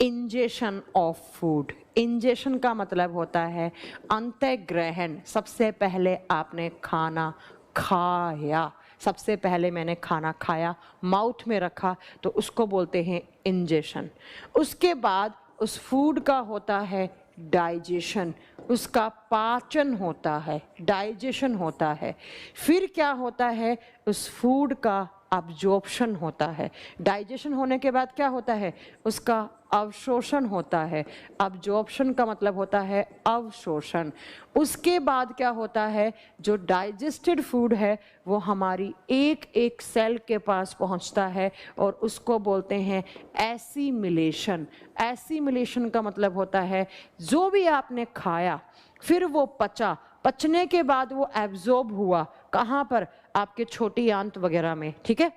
Ingestion of food. इंजेशन का मतलब होता है अंतःग्रहण। सबसे पहले आपने खाना खाया, सबसे पहले मैंने खाना खाया, माउथ में रखा, तो उसको बोलते हैं इंजेशन। उसके बाद उस फूड का होता है डाइजेशन, उसका पाचन होता है, डाइजेशन होता है। फिर क्या होता है? उस फूड का अब्जॉर्प्शन होता है। डाइजेशन होने के बाद क्या होता है? उसका अवशोषण होता है। अब्जॉर्प्शन का मतलब होता है अवशोषण। उसके बाद क्या होता है? जो डाइजेस्टेड फूड है वो हमारी एक एक सेल के पास पहुंचता है और उसको बोलते हैं एसिमिलेशन। एसिमिलेशन का मतलब होता है जो भी आपने खाया फिर वो पचा, पचने के बाद वो एब्जॉर्ब हुआ, कहाँ पर? आपके छोटी आंत वगैरह में, ठीक है।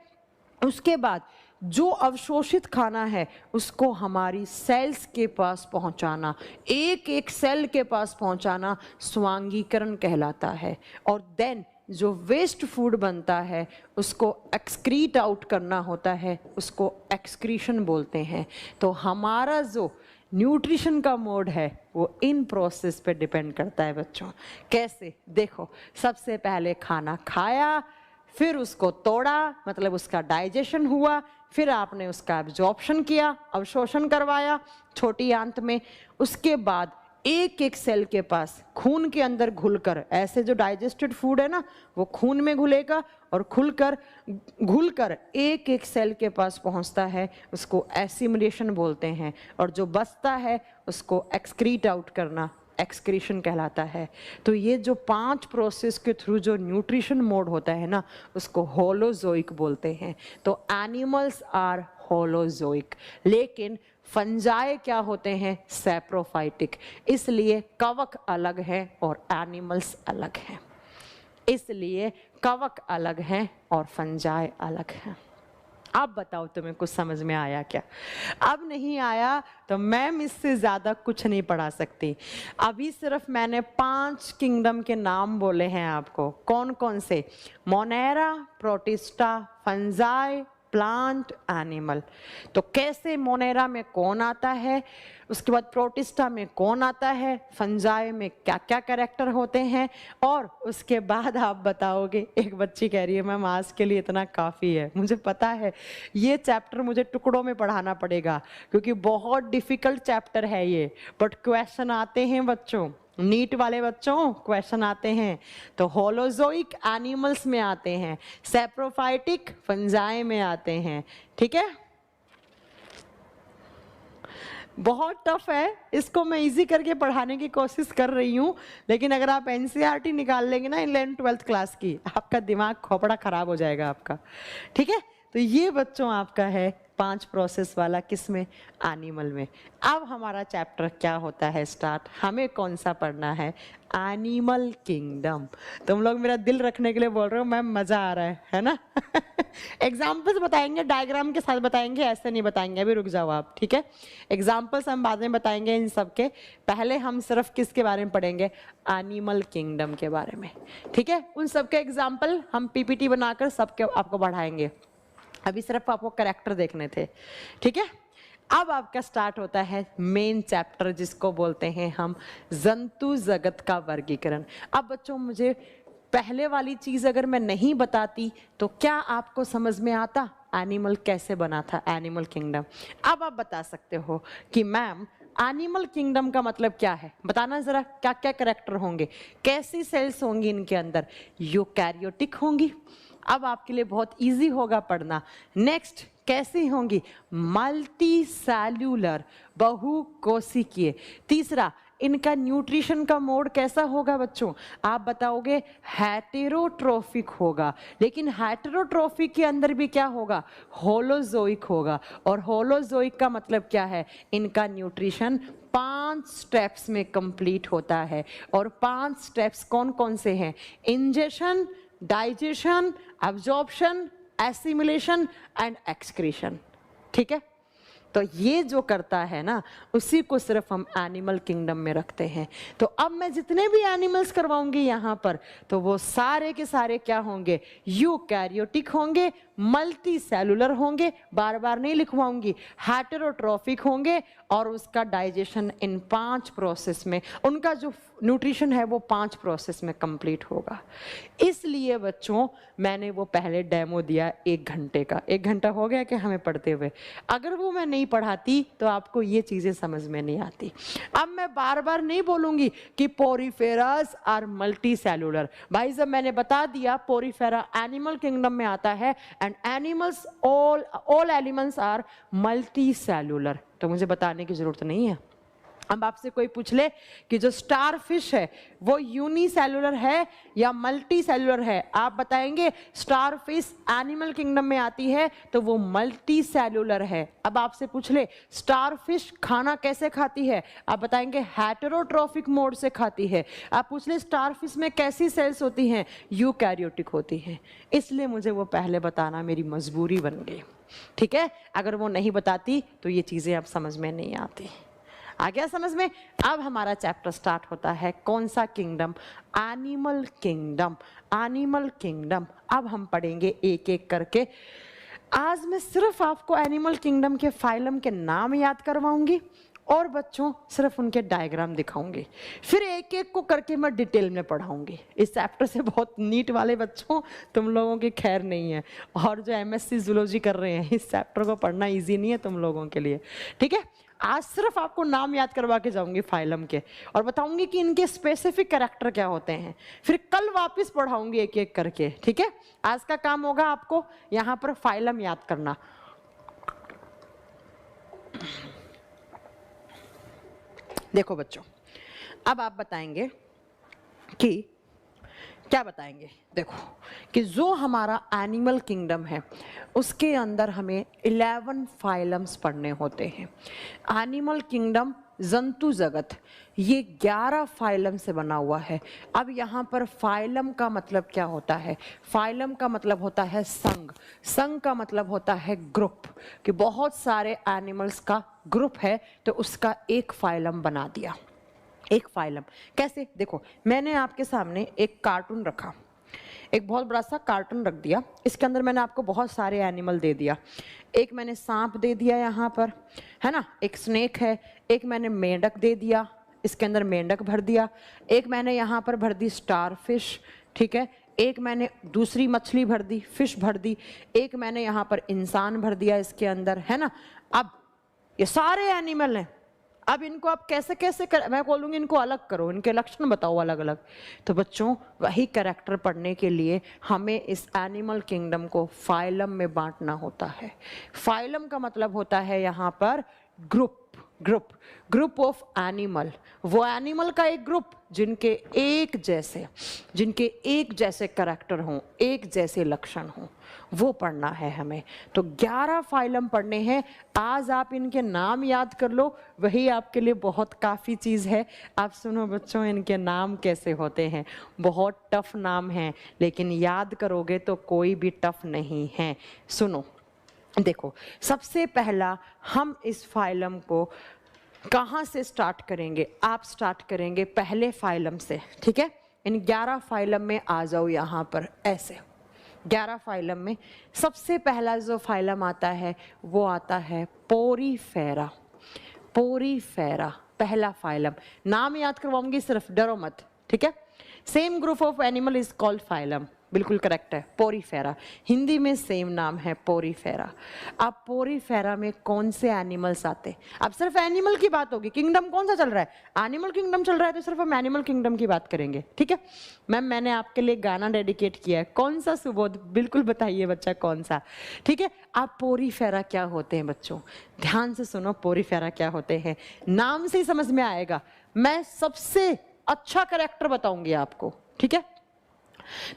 उसके बाद जो अवशोषित खाना है उसको हमारी सेल्स के पास पहुंचाना, एक एक सेल के पास पहुंचाना स्वांगीकरण कहलाता है। और देन जो वेस्ट फूड बनता है उसको एक्सक्रीट आउट करना होता है, उसको एक्सक्रीशन बोलते हैं। तो हमारा जो न्यूट्रिशन का मोड है वो इन प्रोसेस पे डिपेंड करता है बच्चों। कैसे? देखो, सबसे पहले खाना खाया, फिर उसको तोड़ा, मतलब उसका डाइजेशन हुआ, फिर आपने उसका एब्जॉर्प्शन किया, अवशोषण करवाया छोटी आंत में। उसके बाद एक एक सेल के पास खून के अंदर घुलकर, ऐसे जो डाइजेस्टेड फूड है ना वो खून में घुलेगा और घुलकर एक एक सेल के पास पहुंचता है, उसको एसिमिलेशन बोलते हैं। और जो बचता है उसको एक्सक्रीट आउट करना एक्सक्रीशन कहलाता है। तो ये जो 5 प्रोसेस के थ्रू जो न्यूट्रिशन मोड होता है ना उसको होलोजोइक बोलते हैं। तो एनिमल्स आर होलोजोइक, लेकिन फंजाई क्या होते हैं? सैप्रोफाइटिक। इसलिए कवक अलग है और एनिमल्स अलग हैं। इसलिए कवक अलग हैं और फंजाई अलग हैं। अब बताओ तुम्हें कुछ समझ में आया क्या? अब नहीं आया तो मैम इससे ज़्यादा कुछ नहीं पढ़ा सकती। अभी सिर्फ मैंने 5 किंगडम के नाम बोले हैं आपको। कौन कौन से? Monera, protista, fungi, plant, animal. तो कैसे मोनेरा में कौन आता है, उसके बाद प्रोटिस्टा में कौन आता है, फंजाई में क्या क्या कैरेक्टर होते हैं, और उसके बाद आप बताओगे। एक बच्ची कह रही है मैम आज के लिए इतना काफ़ी है। मुझे पता है ये चैप्टर मुझे टुकड़ों में पढ़ाना पड़ेगा क्योंकि बहुत डिफिकल्ट चैप्टर है ये, बट क्वेश्चन आते हैं बच्चों, नीट वाले बच्चों क्वेश्चन आते हैं। तो होलोजोइक एनिमल्स में आते हैं, सैप्रोफाइटिक फंजाई में आते हैं, ठीक है। बहुत टफ है, इसको मैं इजी करके पढ़ाने की कोशिश कर रही हूँ, लेकिन अगर आप एनसीईआरटी निकाल लेंगे ना 11th 12th क्लास की, आपका दिमाग खोपड़ा खराब हो जाएगा आपका, ठीक है। तो ये बच्चों आपका है 5 प्रोसेस वाला, किसमें? एनिमल में। अब हमारा चैप्टर क्या होता है स्टार्ट? हमें कौन सा पढ़ना है? Animal kingdom. तुम लोग मेरा दिल रखने के लिए बोल रहे हो मैम, मजा आ रहा है ना? एग्जाम्पल्स बताएंगे, डायग्राम के साथ बताएंगे, ऐसे नहीं बताएंगे, अभी रुक जाओ आप, ठीक है। एग्जाम्पल्स हम बाद में बताएंगे इन सब के, पहले हम सिर्फ किसके बारे में पढ़ेंगे? एनिमल किंगडम के बारे में, ठीक है। उन सबके एग्जाम्पल हम पीपीटी बनाकर सबके आपको बढ़ाएंगे। अभी सिर्फ आपको कैरेक्टर देखने थे, ठीक है। अब आपका स्टार्ट होता है मेन चैप्टर, जिसको बोलते हैं हम जंतु जगत का वर्गीकरण। अब बच्चों मुझे पहले वाली चीज अगर मैं नहीं बताती तो क्या आपको समझ में आता एनिमल कैसे बना था, एनिमल किंगडम? अब आप बता सकते हो कि मैम एनिमल किंगडम का मतलब क्या है, बताना जरा। क्या क्या कैरेक्टर होंगे, कैसी सेल्स होंगी इनके अंदर? यूकैरियोटिक होंगी। अब आपके लिए बहुत इजी होगा पढ़ना। नेक्स्ट, कैसी होंगी? मल्टी सेल्यूलर, बहुकोशिकीय। तीसरा, इनका न्यूट्रिशन का मोड कैसा होगा बच्चों? आप बताओगे हेटेरोट्रोफिक होगा, लेकिन हेटेरोट्रोफिक के अंदर भी क्या होगा? होलोजोइक होगा। और होलोजोइक का मतलब क्या है? इनका न्यूट्रिशन 5 स्टेप्स में कंप्लीट होता है। और 5 स्टेप्स कौन कौन से हैं? Ingestion, digestion, absorption, assimilation and excretion. ठीक है, तो ये जो करता है ना, उसी को सिर्फ हम एनिमल किंगडम में रखते हैं। तो अब मैं जितने भी एनिमल्स करवाऊंगी यहाँ पर, तो वो सारे के सारे क्या होंगे? यूकैरियोटिक होंगे, मल्टी सेलुलर होंगे, बार बार नहीं लिखवाऊंगी, हेटेरोट्रोफिक होंगे, और उसका डाइजेशन इन 5 प्रोसेस में, उनका जो न्यूट्रिशन है वो 5 प्रोसेस में कंप्लीट होगा। इसलिए बच्चों मैंने वो पहले डेमो दिया 1 घंटे का। 1 घंटा हो गया कि हमें पढ़ते हुए? अगर वो मैं नहीं पढ़ाती तो आपको ये चीजें समझ में नहीं आती। अब मैं बार बार नहीं बोलूंगी कि पोरीफेरास आर मल्टी सेलुलर। भाई जब मैंने बता दिया पोरीफेरा एनिमल किंगडम में आता है, and animals all elements are multicellular, तो मुझे बताने की जरूरत नहीं है। अब आपसे कोई पूछ ले कि जो स्टार फिश है वो यूनिसेलुलर है या मल्टी सेलुलर है, आप बताएंगे स्टार फिश एनिमल किंगडम में आती है तो वो मल्टी सेलुलर है। अब आपसे पूछ ले स्टार फिश खाना कैसे खाती है, आप बताएंगे हेटेरोट्रोफिक मोड से खाती है। आप पूछ ले स्टार फिश में कैसी सेल्स होती हैं, यूकैरियोटिक होती हैं। इसलिए मुझे वो पहले बताना मेरी मजबूरी बन गई। ठीक है, अगर वो नहीं बताती तो ये चीजें अब समझ में नहीं आती। आ गया समझ में? अब हमारा चैप्टर स्टार्ट होता है। कौन सा kingdom? Animal kingdom. Animal kingdom अब हम पढ़ेंगे एक एक करके। आज मैं सिर्फ आपको एनिमल किंगडम के फाइलम के नाम याद करवाऊंगी और बच्चों सिर्फ उनके डायग्राम दिखाऊंगी, फिर एक एक को करके मैं डिटेल में पढ़ाऊंगी। इस चैप्टर से बहुत नीट वाले बच्चों तुम लोगों की खैर नहीं है, और जो एमएससी जूलॉजी कर रहे हैं इस चैप्टर को पढ़ना इजी नहीं है तुम लोगों के लिए। ठीक है, आज सिर्फ आपको नाम याद करवा के जाऊंगी फाइलम के, और बताऊंगी कि इनके स्पेसिफिक कैरेक्टर क्या होते हैं, फिर कल वापस पढ़ाऊंगी एक एक करके। ठीक है, आज का काम होगा आपको यहाँ पर फाइलम याद करना। देखो बच्चों, अब आप बताएंगे कि क्या बताएंगे? देखो कि जो हमारा एनिमल किंगडम है उसके अंदर हमें 11 फाइलम्स पढ़ने होते हैं। एनिमल किंगडम जंतु जगत ये 11 फाइलम से बना हुआ है। अब यहाँ पर फाइलम का मतलब क्या होता है? फाइलम का मतलब होता है संघ। संघ का मतलब होता है ग्रुप, कि बहुत सारे एनिमल्स का ग्रुप है तो उसका एक फाइलम बना दिया। एक फाइलम कैसे? देखो मैंने आपके सामने एक कार्टून रखा, एक बहुत बड़ा सा कार्टून रख दिया, इसके अंदर मैंने आपको बहुत सारे एनिमल दे दिया। एक मैंने सांप दे दिया यहाँ पर, है ना, एक स्नेक है, एक मैंने मेंढक दे दिया, इसके अंदर मेंढक भर दिया, एक मैंने यहाँ पर भर दी स्टार फिश, ठीक है, एक मैंने दूसरी मछली भर दी, फिश भर दी, एक मैंने यहाँ पर इंसान भर दिया इसके अंदर, है ना। अब ये सारे एनिमल हैं, अब इनको आप कैसे कैसे मैं बोलूँगी इनको अलग करो, इनके लक्षण बताओ अलग अलग। तो बच्चों वही कैरेक्टर पढ़ने के लिए हमें इस एनिमल किंगडम को फाइलम में बांटना होता है। फाइलम का मतलब होता है यहाँ पर group, group, group of animal, वो एनिमल का एक ग्रुप जिनके एक जैसे कैरेक्टर हों, एक जैसे लक्षण हों, वो पढ़ना है हमें। तो 11 फाइलम पढ़ने हैं। आज आप इनके नाम याद कर लो, वही आपके लिए बहुत काफ़ी चीज़ है। आप सुनो बच्चों, इनके नाम कैसे होते हैं, बहुत टफ नाम हैं, लेकिन याद करोगे तो कोई भी टफ नहीं है। सुनो, देखो सबसे पहला हम इस फाइलम को कहाँ से स्टार्ट करेंगे? आप स्टार्ट करेंगे पहले फाइलम से, ठीक है। इन 11 फाइलम में आ जाओ यहाँ पर, ऐसे 11 फाइलम में सबसे पहला जो फाइलम आता है वो आता है पोरीफेरा। पोरीफेरा पहला फाइलम, नाम याद करवाऊंगी सिर्फ, डरो मत, ठीक है। Same group of animal is called phylum, बिल्कुल करेक्ट है, पोरीफेरा। हिंदी में सेम नाम है पोरीफेरा। अब पोरीफेरा में कौन से एनिमल्स आते हैं? अब सिर्फ एनिमल की बात होगी, किंगडम कौन सा चल रहा है? एनिमल किंगडम चल रहा है, तो सिर्फ हम एनिमल किंगडम की बात करेंगे, ठीक है। मैम मैंने आपके लिए गाना डेडिकेट किया है, कौन सा सुबोध? बिल्कुल बताइए बच्चा कौन सा, ठीक है। अब पोरीफेरा क्या होते हैं बच्चों, ध्यान से सुनो, पोरीफेरा क्या होते हैं, नाम से ही समझ में आएगा। मैं सबसे अच्छा कैरेक्टर बताऊंगी आपको, ठीक है।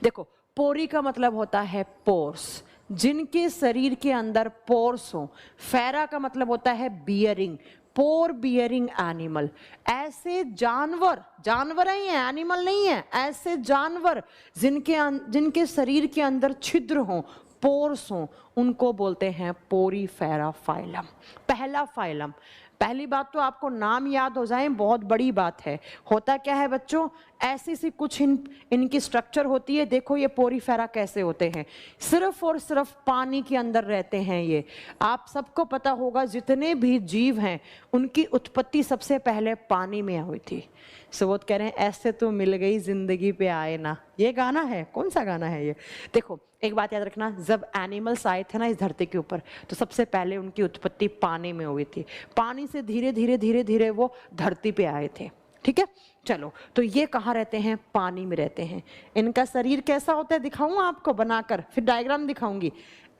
देखो, पोरी का मतलब होता है पोर्स, जिनके शरीर के अंदर पोर्स हो। फेरा का मतलब होता है बियरिंग, पोर बियरिंग एनिमल। ऐसे जानवर, जानवर ही है, एनिमल नहीं है, ऐसे जानवर जिनके शरीर के अंदर छिद्र हो, पोर्स हो, उनको बोलते हैं पोरीफेरा फाइलम। पहला फाइलम, पहली बात तो आपको नाम याद हो जाए, बहुत बड़ी बात है। होता क्या है बच्चों, ऐसी सी कुछ इनकी स्ट्रक्चर होती है। देखो ये पोरीफेरा कैसे होते हैं, सिर्फ और सिर्फ पानी के अंदर रहते हैं ये। आप सबको पता होगा जितने भी जीव हैं उनकी उत्पत्ति सबसे पहले पानी में हुई थी। सुबोध कह रहे हैं ऐसे तो मिल गई जिंदगी पे आए ना, ये गाना है, कौन सा गाना है ये? देखो एक बात याद रखना, जब एनिमल्स आए थे ना इस धरती के ऊपर, तो सबसे पहले उनकी उत्पत्ति पानी में हुई थी। पानी से धीरे धीरे धीरे धीरे वो धरती पे आए थे, ठीक है। चलो, तो ये कहाँ रहते हैं? पानी में रहते हैं। इनका शरीर कैसा होता है दिखाऊं आपको बनाकर, फिर डायग्राम दिखाऊंगी।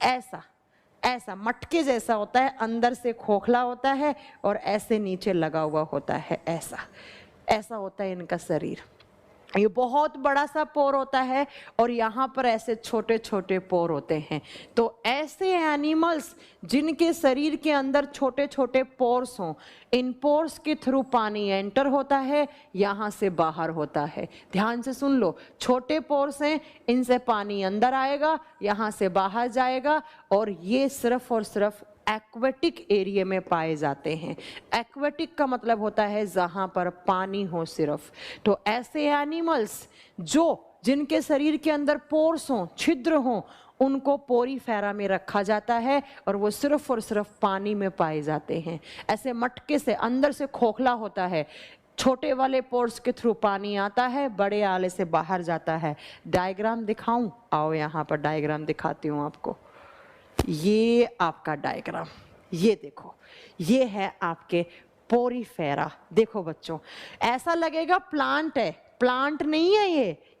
ऐसा ऐसा मटके जैसा होता है, अंदर से खोखला होता है और ऐसे नीचे लगा हुआ होता है, ऐसा ऐसा होता है इनका शरीर। ये बहुत बड़ा सा पोर होता है और यहाँ पर ऐसे छोटे छोटे पोर होते हैं। तो ऐसे एनिमल्स जिनके शरीर के अंदर छोटे छोटे पोर्स हों, इन पोर्स के थ्रू पानी एंटर होता है, यहाँ से बाहर होता है। ध्यान से सुन लो, छोटे पोर्स हैं, इनसे पानी अंदर आएगा, यहाँ से बाहर जाएगा, और ये सिर्फ और सिर्फ एक्वेटिक एरिया में पाए जाते हैं। एक्वेटिक का मतलब होता है जहां पर पानी हो सिर्फ। तो ऐसे एनिमल्स जिनके शरीर के अंदर पोर्स हों, छिद्र हों, उनको पोरीफेरा में रखा जाता है और वो सिर्फ और सिर्फ पानी में पाए जाते हैं। ऐसे मटके से अंदर से खोखला होता है, छोटे वाले पोर्स के थ्रू पानी आता है, बड़े वाले से बाहर जाता है। डायग्राम दिखाऊं? आओ यहाँ पर डायग्राम दिखाती हूँ आपको। ये आपका डायग्राम, ये देखो, ये है आपके पोरीफेरा। देखो बच्चों, ऐसा लगेगा प्लांट है, प्लांट नहीं है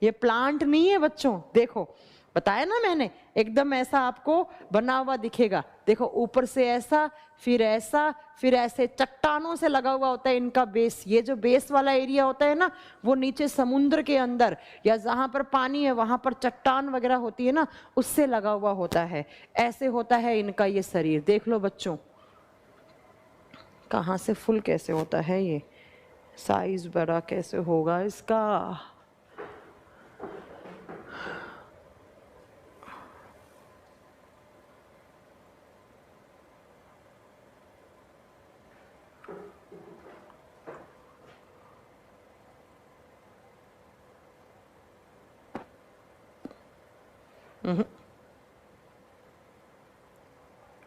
ये प्लांट नहीं है बच्चों। देखो बताया ना मैंने, एकदम ऐसा आपको बना हुआ दिखेगा। देखो ऊपर से ऐसा, फिर ऐसा, फिर ऐसे चट्टानों से लगा हुआ होता है इनका बेस। ये जो बेस वाला एरिया होता है ना, वो नीचे समुद्र के अंदर या जहां पर पानी है वहां पर चट्टान वगैरह होती है ना, उससे लगा हुआ होता है। ऐसे होता है इनका ये शरीर। देख लो बच्चों, कहाँ से फुल कैसे होता है ये, साइज बड़ा कैसे होगा इसका।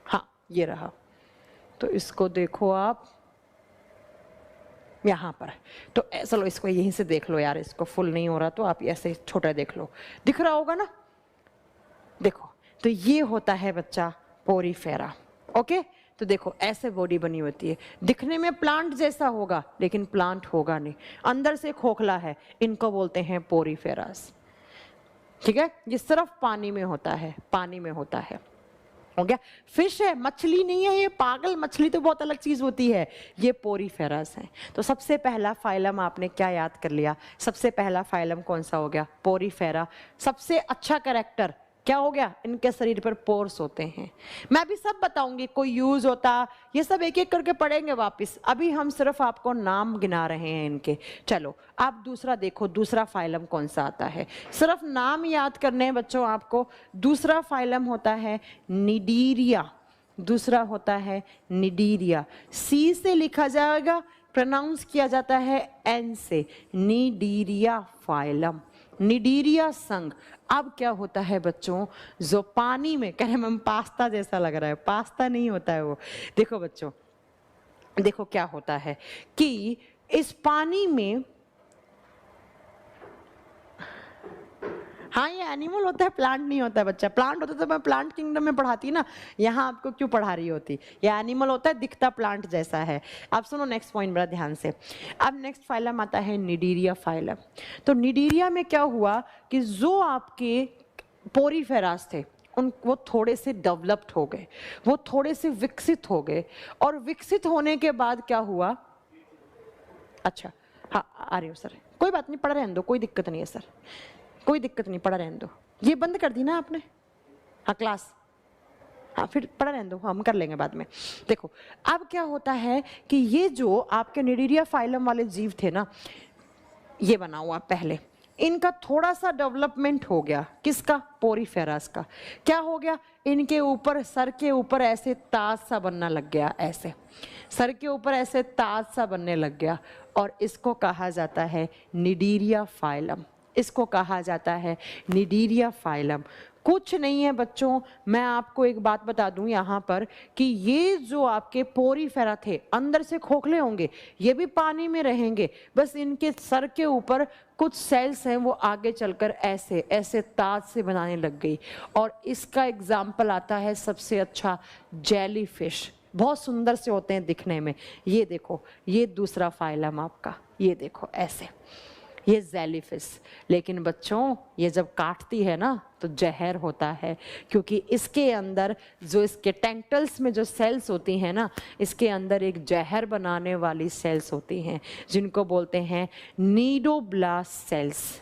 हाँ ये रहा, तो इसको देखो आप यहाँ पर। तो चलो इसको यहीं से देख लो यार, इसको फुल नहीं हो रहा तो आप ऐसे छोटा देख लो, दिख रहा होगा ना। देखो तो ये होता है बच्चा पोरीफेरा। ओके, तो देखो ऐसे बॉडी बनी होती है, दिखने में प्लांट जैसा होगा लेकिन प्लांट होगा नहीं, अंदर से खोखला है, इनको बोलते हैं पोरीफेरास। ठीक है, ये सिर्फ पानी में होता है, पानी में होता है। हो गया, फिश है, मछली नहीं है ये, पागल, मछली तो बहुत अलग चीज होती है, ये पोरीफेरास है। तो सबसे पहला फाइलम आपने क्या याद कर लिया? सबसे पहला फाइलम कौन सा हो गया? पोरीफेरा। सबसे अच्छा कैरेक्टर क्या हो गया? इनके शरीर पर पोर्स होते हैं। मैं भी सब बताऊंगी, कोई यूज होता, ये सब एक एक करके पढ़ेंगे वापस। अभी हम सिर्फ आपको नाम गिना रहे हैं इनके। चलो आप दूसरा देखो, दूसरा फाइलम कौन सा आता है? सिर्फ नाम याद करने हैं बच्चों आपको। दूसरा फाइलम होता है निडीरिया। दूसरा होता है निडीरिया, सी से लिखा जाएगा, प्रोनाउंस किया जाता है एन से, निडीरिया फाइलम, निडीरिया संघ। अब क्या होता है बच्चों, जो पानी में, कह रहे मैम पास्ता जैसा लग रहा है, पास्ता नहीं होता है वो। देखो बच्चों, देखो क्या होता है कि इस पानी में हाँ ये एनिमल होता है, प्लांट नहीं होता है बच्चा। प्लांट होता तो मैं प्लांट किंगडम में पढ़ाती ना, यहाँ आपको क्यों पढ़ा रही होती। ये एनिमल होता है, दिखता प्लांट जैसा है। अब सुनो नेक्स्ट पॉइंट बड़ा ध्यान से। अब नेक्स्ट फाइलम आता है निडीरिया फाइलम। तो निडीरिया में क्या हुआ कि जो आपके पोरीफेरास थे वो थोड़े से डेवलप्ड हो गए, वो थोड़े से विकसित हो गए, और विकसित होने के बाद क्या हुआ, अच्छा हाँ आ रही हूँ सर, कोई बात नहीं, पढ़ रहने दो, कोई दिक्कत नहीं है सर, कोई दिक्कत नहीं, पढ़ा रहने दो। ये बंद कर दी ना आपने, हाँ क्लास, हाँ फिर पढ़ा रहने दो, हम कर लेंगे बाद में। देखो अब क्या होता है कि ये जो आपके निडीरिया फाइलम वाले जीव थे ना, ये बना हुआ पहले, इनका थोड़ा सा डेवलपमेंट हो गया। किसका? पोरीफेरास का। क्या हो गया? इनके ऊपर, सर के ऊपर ऐसे ताज सा बनना लग गया, ऐसे सर के ऊपर ऐसे ताज सा बनने लग गया, और इसको कहा जाता है निडीरिया फाइलम। इसको कहा जाता है निडीरिया फाइलम। कुछ नहीं है बच्चों, मैं आपको एक बात बता दूं यहाँ पर कि ये जो आपके पोरीफेरा थे अंदर से खोखले होंगे, ये भी पानी में रहेंगे, बस इनके सर के ऊपर कुछ सेल्स हैं वो आगे चलकर ऐसे ऐसे ताज से बनाने लग गई। और इसका एग्जाम्पल आता है सबसे अच्छा जेलीफिश, बहुत सुंदर से होते हैं दिखने में। ये देखो, ये दूसरा फाइलम आपका, ये देखो ऐसे, ये जेलीफिश। लेकिन बच्चों ये जब काटती है ना तो जहर होता है, क्योंकि इसके अंदर जो इसके टेंटल्स में जो सेल्स होती हैं ना, इसके अंदर एक जहर बनाने वाली सेल्स होती हैं जिनको बोलते हैं नीडोब्लास्ट सेल्स।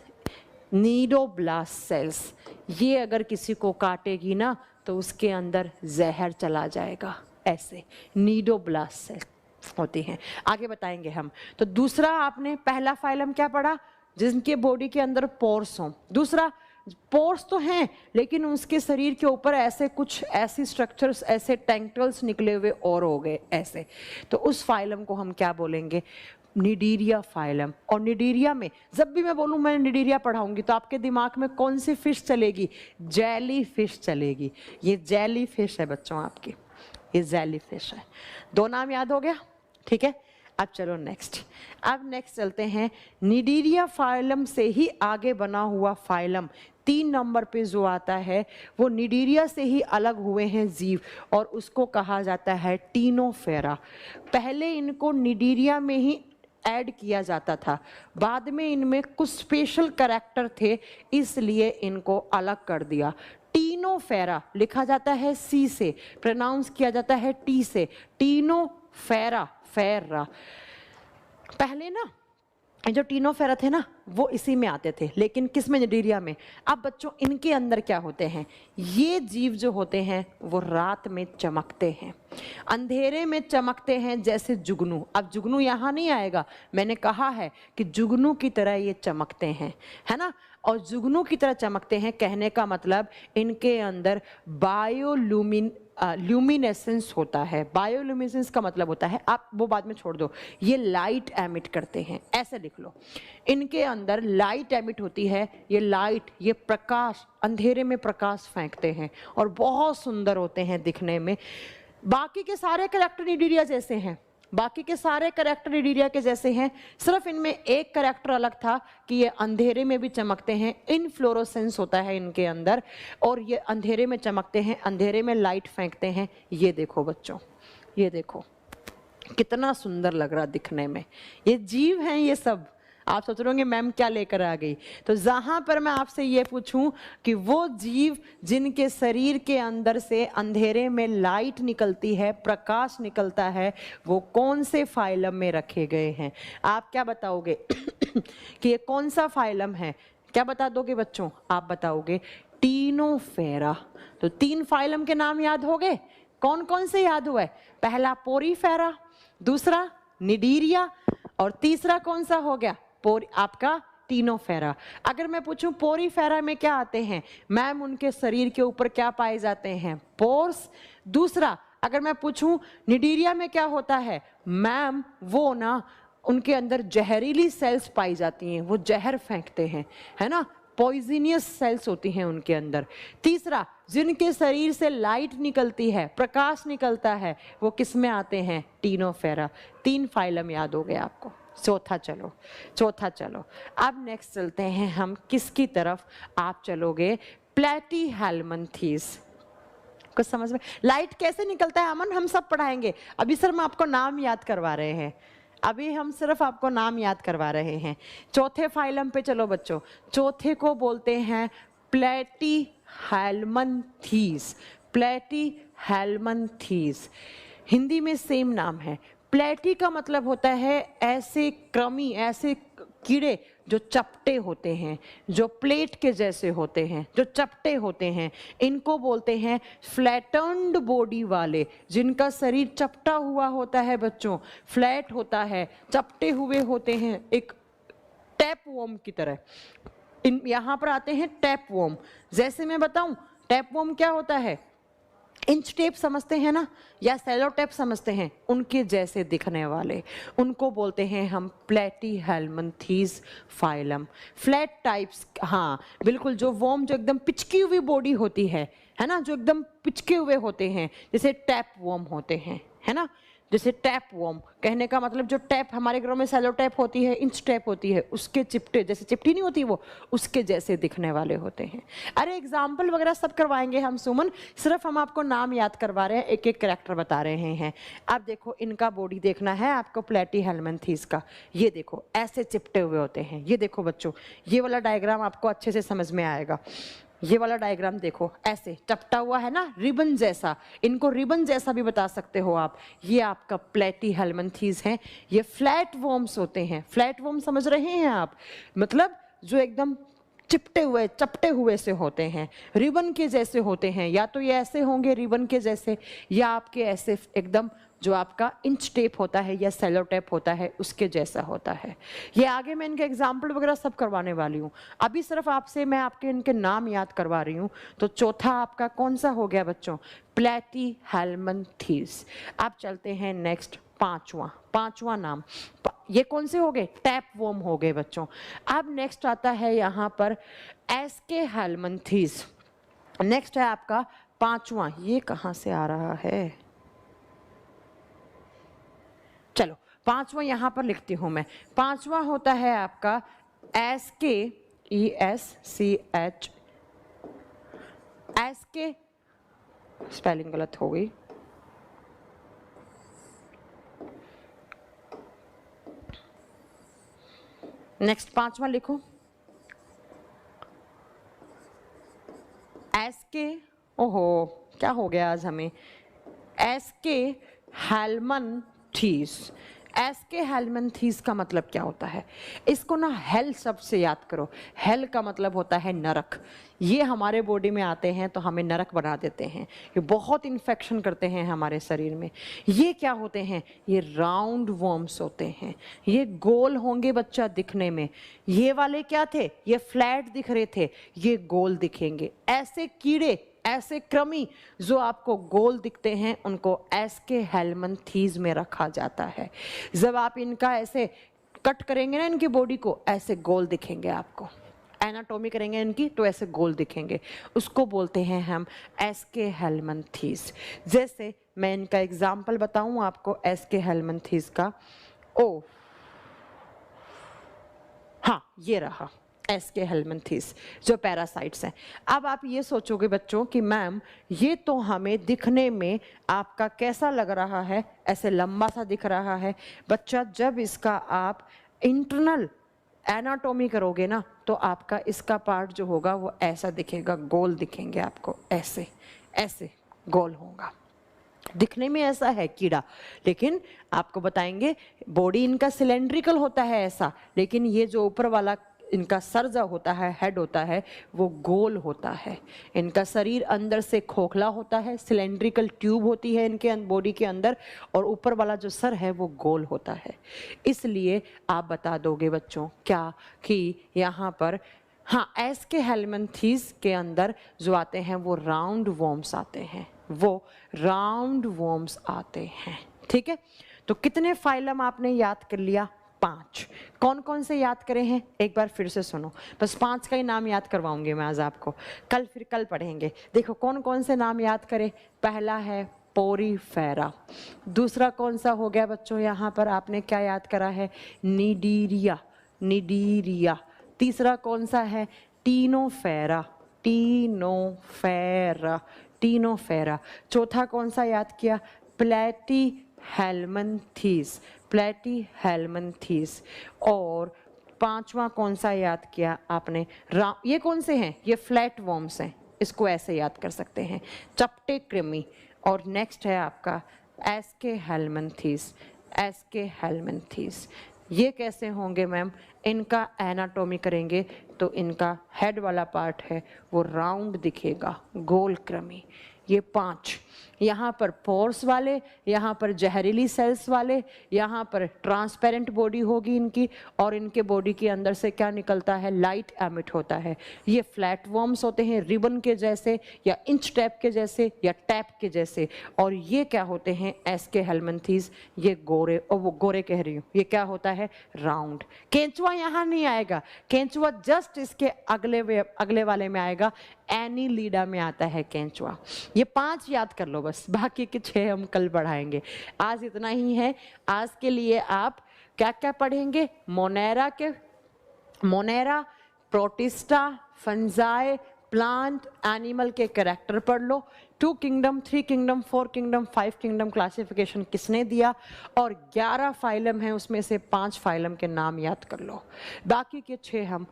नीडोब्लास्ट सेल्स, ये अगर किसी को काटेगी ना तो उसके अंदर जहर चला जाएगा, ऐसे नीडोब्लास्ट सेल्स होती हैं। आगे बताएंगे हम। तो दूसरा, आपने पहला फाइलम क्या पढ़ा? जिनके बॉडी के अंदर पोर्स हों। दूसरा, पोर्स तो हैं लेकिन उसके शरीर के ऊपर ऐसे कुछ ऐसी स्ट्रक्चर्स, ऐसे टेंटल्स निकले हुए और हो गए ऐसे, तो उस फाइलम को हम क्या बोलेंगे? निडीरिया फाइलम। और निडीरिया में जब भी मैं बोलूं मैं निडीरिया पढ़ाऊंगी तो आपके दिमाग में कौन सी फिश चलेगी? जेली फिश चलेगी। ये जेली फिश है बच्चों आपकी, ये जेली फिश है। दो नाम याद हो गया, ठीक है। अब चलो नेक्स्ट। अब नेक्स्ट चलते हैं निडीरिया फाइलम से ही आगे बना हुआ फाइलम 3 नंबर पे जो आता है वो निडीरिया से ही अलग हुए हैं जीव, और उसको कहा जाता है टीनोफेरा। पहले इनको निडीरिया में ही ऐड किया जाता था, बाद में इनमें कुछ स्पेशल कैरेक्टर थे इसलिए इनको अलग कर दिया। टीनोफेरा लिखा जाता है सी से, प्रोनाउंस किया जाता है टी से, टीनोफेरा, फेरा। पहले ना जो टीनोफेरा थे ना वो इसी में आते थे, लेकिन किस में? निडीरिया में। अब बच्चों इनके अंदर क्या होते हैं? ये जीव जो होते हैं वो रात में चमकते हैं, अंधेरे में चमकते हैं जैसे जुगनू। अब जुगनू यहाँ नहीं आएगा, मैंने कहा है कि जुगनू की तरह ये चमकते हैं, है ना। और जुगनू की तरह चमकते हैं कहने का मतलब इनके अंदर ल्यूमिनेसेंस होता है। बायोल्यूमिनेसेंस का मतलब होता है, आप वो बाद में छोड़ दो, ये लाइट एमिट करते हैं, ऐसे लिख लो। इनके अंदर लाइट एमिट होती है, ये लाइट, ये प्रकाश, अंधेरे में प्रकाश फेंकते हैं और बहुत सुंदर होते हैं दिखने में। बाकी के सारे कैरेक्टर निडीरिया जैसे हैं, बाकी के सारे कैरेक्टर निडीरिया के जैसे हैं, सिर्फ इनमें एक कैरेक्टर अलग था कि ये अंधेरे में भी चमकते हैं, इनफ्लोरोसेंस होता है इनके अंदर, और ये अंधेरे में चमकते हैं, अंधेरे में लाइट फेंकते हैं। ये देखो बच्चों, ये देखो कितना सुंदर लग रहा दिखने में। ये जीव हैं ये सब। आप सोच रहे होंगे मैम क्या लेकर आ गई, तो जहां पर मैं आपसे ये पूछूं कि वो जीव जिनके शरीर के अंदर से अंधेरे में लाइट निकलती है, प्रकाश निकलता है, वो कौन से फाइलम में रखे गए हैं? आप क्या बताओगे कि ये कौन सा फाइलम है? क्या बता दोगे बच्चों? आप बताओगे टीनोफेरा। तो 3 फाइलम के नाम याद हो गए। कौन कौन से याद हुए? पहला पोरीफेरा, दूसरा निडीरिया, और तीसरा कौन सा हो गया? आपका टीनोफेरा। अगर मैं पूछूं पोरीफेरा में क्या आते हैं मैम, उनके शरीर के ऊपर क्या पाए जाते हैं? पोर्स। दूसरा, अगर मैं पूछूं निडीरिया में क्या होता है मैम, वो ना उनके अंदर जहरीली सेल्स पाई जाती हैं, वो जहर फेंकते हैं, है ना, पॉइजनियस सेल्स होती हैं उनके अंदर। तीसरा, जिनके शरीर से लाइट निकलती है, प्रकाश निकलता है, वो किस में आते हैं? टीनोफेरा। 3 फाइलम याद हो गए आपको, चौथा चलो, चौथा चलो। अब नेक्स्ट चलते हैं हम किसकी तरफ, आप चलोगे प्लेटीहेल्मिन्थेस। कुछ समझ में, लाइट कैसे निकलता है अमन, हम सब पढ़ाएंगे। अभी सर मैं आपको नाम याद करवा रहे हैं, अभी हम सिर्फ आपको नाम याद करवा रहे हैं। चौथे फाइलम पे चलो बच्चों, चौथे को बोलते हैं प्लेटीहेल्मिन्थेस। प्लेटीहेल्मिन्थेस हिंदी में सेम नाम है। प्लेटी का मतलब होता है ऐसे कृमि, ऐसे कीड़े जो चपटे होते हैं, जो प्लेट के जैसे होते हैं, जो चपटे होते हैं, इनको बोलते हैं फ्लैटन्ड बॉडी वाले, जिनका शरीर चपटा हुआ होता है बच्चों, फ्लैट होता है, चपटे हुए होते हैं, एक टैपवर्म की तरह। इन यहाँ पर आते हैं टैपवर्म। जैसे मैं बताऊं टैपवर्म क्या होता है, इंच टेप समझते हैं ना, या सेलो टेप समझते हैं, उनके जैसे दिखने वाले, उनको बोलते हैं हम प्लेटीहेल्मिन्थेस फाइलम। फ्लैट टाइप्स, हाँ बिल्कुल, जो वर्म जो एकदम पिचकी हुई बॉडी होती है ना, जो एकदम पिचके हुए होते हैं, जैसे टैप वर्म होते हैं, है ना, जैसे टैप वर्म, कहने का मतलब जो टैप हमारे घरों में सेलो टैप होती है, इंच टैप होती है, उसके चिपटे जैसे, चिपटी नहीं होती वो, उसके जैसे दिखने वाले होते हैं। अरे एग्जाम्पल वगैरह सब करवाएंगे हम सुमन, सिर्फ हम आपको नाम याद करवा रहे हैं, एक एक कैरेक्टर बता रहे हैं। अब देखो इनका बॉडी देखना है आपको प्लेटीहेल्मिन्थेस का, ये देखो ऐसे चिपटे हुए होते हैं। ये देखो बच्चों, ये वाला डायग्राम आपको अच्छे से समझ में आएगा। ये वाला डायग्राम देखो, ऐसे चपटा हुआ है ना, रिबन जैसा, इनको रिबन जैसा भी बता सकते हो आप। ये आपका प्लेटीहेल्मिन्थेस है। ये फ्लैट वर्म्स होते हैं। फ्लैट वर्म समझ रहे हैं आप, मतलब जो एकदम चिपटे हुए, चपटे हुए से होते हैं, रिबन के जैसे होते हैं। या तो ये ऐसे होंगे रिबन के जैसे, या आपके ऐसे एकदम जो आपका इंच टेप होता है या सेलो टेप होता है उसके जैसा होता है। ये आगे मैं इनके एग्जाम्पल वगैरह सब करवाने वाली हूँ, अभी सिर्फ आपसे मैं आपके इनके नाम याद करवा रही हूँ। तो चौथा आपका कौन सा हो गया बच्चों, प्लेटीहेल्मिन्थेस। अब चलते हैं नेक्स्ट, पांचवा नाम, ये कौन से हो गए, टैप वर्म हो गए बच्चों। अब नेक्स्ट आता है यहाँ पर एस्केहेल्मिन्थेस। नेक्स्ट है आपका पांचवा, ये कहाँ से आ रहा है, चलो पांचवा यहां पर लिखती हूं मैं। पांचवा होता है आपका ESCH, एस्के, स्पेलिंग गलत हो गई, नेक्स्ट पांचवा लिखो एस्के, ओहो क्या हो गया आज हमें, एस्केहेल्मिन्थेस। एस्केहेल्मिन्थेस का मतलब क्या होता है, इसको ना हेल शब्द से याद करो। हेल का मतलब होता है नरक। ये हमारे बॉडी में आते हैं तो हमें नरक बना देते हैं, ये बहुत इन्फेक्शन करते हैं हमारे शरीर में। ये क्या होते हैं, ये राउंड वर्म्स होते हैं, ये गोल होंगे बच्चा दिखने में। ये वाले क्या थे, ये फ्लैट दिख रहे थे, ये गोल दिखेंगे। ऐसे कीड़े, ऐसे कृमि जो आपको गोल दिखते हैं, उनको एस्केहेल्मिन्थेस में रखा जाता है। जब आप इनका ऐसे कट करेंगे ना, इनकी बॉडी को, ऐसे गोल दिखेंगे आपको, एनाटॉमी करेंगे इनकी तो ऐसे गोल दिखेंगे, उसको बोलते हैं हम एस्केहेल्मिन्थेस। जैसे मैं इनका एग्जाम्पल बताऊं आपको एस्केहेल्मिन्थेस का, ओ हाँ ये रहा एस्केहेल्मिन्थेस, जो पैरासाइट्स हैं। अब आप ये सोचोगे बच्चों कि मैम ये तो हमें दिखने में आपका कैसा लग रहा है, ऐसे लंबा सा दिख रहा है। बच्चा जब इसका आप इंटरनल एनाटॉमी करोगे ना, तो आपका इसका पार्ट जो होगा वो ऐसा दिखेगा, गोल दिखेंगे आपको, ऐसे ऐसे गोल होगा। दिखने में ऐसा है कीड़ा, लेकिन आपको बताएंगे बॉडी इनका सिलेंड्रिकल होता है ऐसा, लेकिन ये जो ऊपर वाला इनका सर जो होता है, हेड होता है, वो गोल होता है। इनका शरीर अंदर से खोखला होता है, सिलेंड्रिकल ट्यूब होती है इनके बॉडी के अंदर, और ऊपर वाला जो सर है वो गोल होता है। इसलिए आप बता दोगे बच्चों क्या कि यहाँ पर हाँ एस्केहेल्मिन्थेस के अंदर जो आते हैं वो राउंड वर्म्स आते हैं, वो राउंड वर्म्स आते हैं। ठीक है, तो कितने फाइलम आपने याद कर लिया, 5। कौन कौन से याद करे हैं एक बार फिर से सुनो, बस 5 का ही नाम याद करवाऊंगी मैं आज आपको, कल फिर कल पढ़ेंगे। देखो कौन कौन से नाम याद करे, पहला है पोरीफेरा। दूसरा कौन सा हो गया बच्चों, यहाँ पर आपने क्या याद करा है, निडीरिया, निडीरिया। तीसरा कौन सा है, टीनोफेरा, टीनोफेरा, टीनोफेरा। चौथा कौन सा याद किया, प्लेटीहेल्मिन्थीस, प्लेटीहेल्मिन्थीस। और पांचवा कौन सा याद किया आपने, ये कौन से हैं, ये फ्लैट वॉर्म्स हैं, इसको ऐसे याद कर सकते हैं, चपटे कृमि। और नेक्स्ट है आपका एस्केहेल्मिन्थीस, एस्केहेल्मिन्थीस। ये कैसे होंगे मैम, इनका एनाटॉमी करेंगे तो इनका हेड वाला पार्ट है वो राउंड दिखेगा, गोल कृमि। ये 5, यहाँ पर पोर्स वाले, यहाँ पर जहरीली सेल्स वाले, यहाँ पर ट्रांसपेरेंट बॉडी होगी इनकी, और इनके बॉडी के अंदर से क्या निकलता है, लाइट एमिट होता है। ये फ्लैट वॉर्म्स होते हैं, रिबन के जैसे या इंच टैप के जैसे या टैप के जैसे। और ये क्या होते हैं, एस्केहेल्मिन्थीस, ये गोरे, और वो गोरे कह रही हूँ, ये क्या होता है, राउंड। केंचुआ यहाँ नहीं आएगा, केंचुआ जस्ट इसके अगले वाले में आएगा, एनीलिडा में आता है केंचुआ। ये 5 याद कर लो बस, बाकी के 6 हम कल पढ़ाएंगे। आज इतना ही है। आज के लिए आप क्या क्या पढ़ेंगे, मोनेरा के, Monera, protista, fungi, plant, animal के कैरेक्टर पढ़ लो। 2 kingdom, 3 kingdom, 4 kingdom, 5 kingdom classification किसने दिया, और 11 फाइलम हैं, उसमें से 5 फाइलम के नाम याद कर लो। बाकी के 6 हम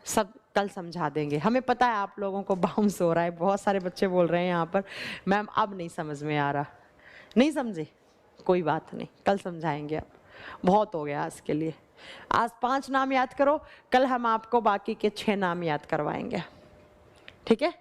सब कल समझा देंगे। हमें पता है आप लोगों को बाउंस हो रहा है, बहुत सारे बच्चे बोल रहे हैं यहाँ पर मैम अब नहीं समझ में आ रहा, नहीं समझे, कोई बात नहीं, कल समझाएंगे। अब बहुत हो गया आज के लिए। आज 5 नाम याद करो, कल हम आपको बाकी के 6 नाम याद करवाएंगे, ठीक है।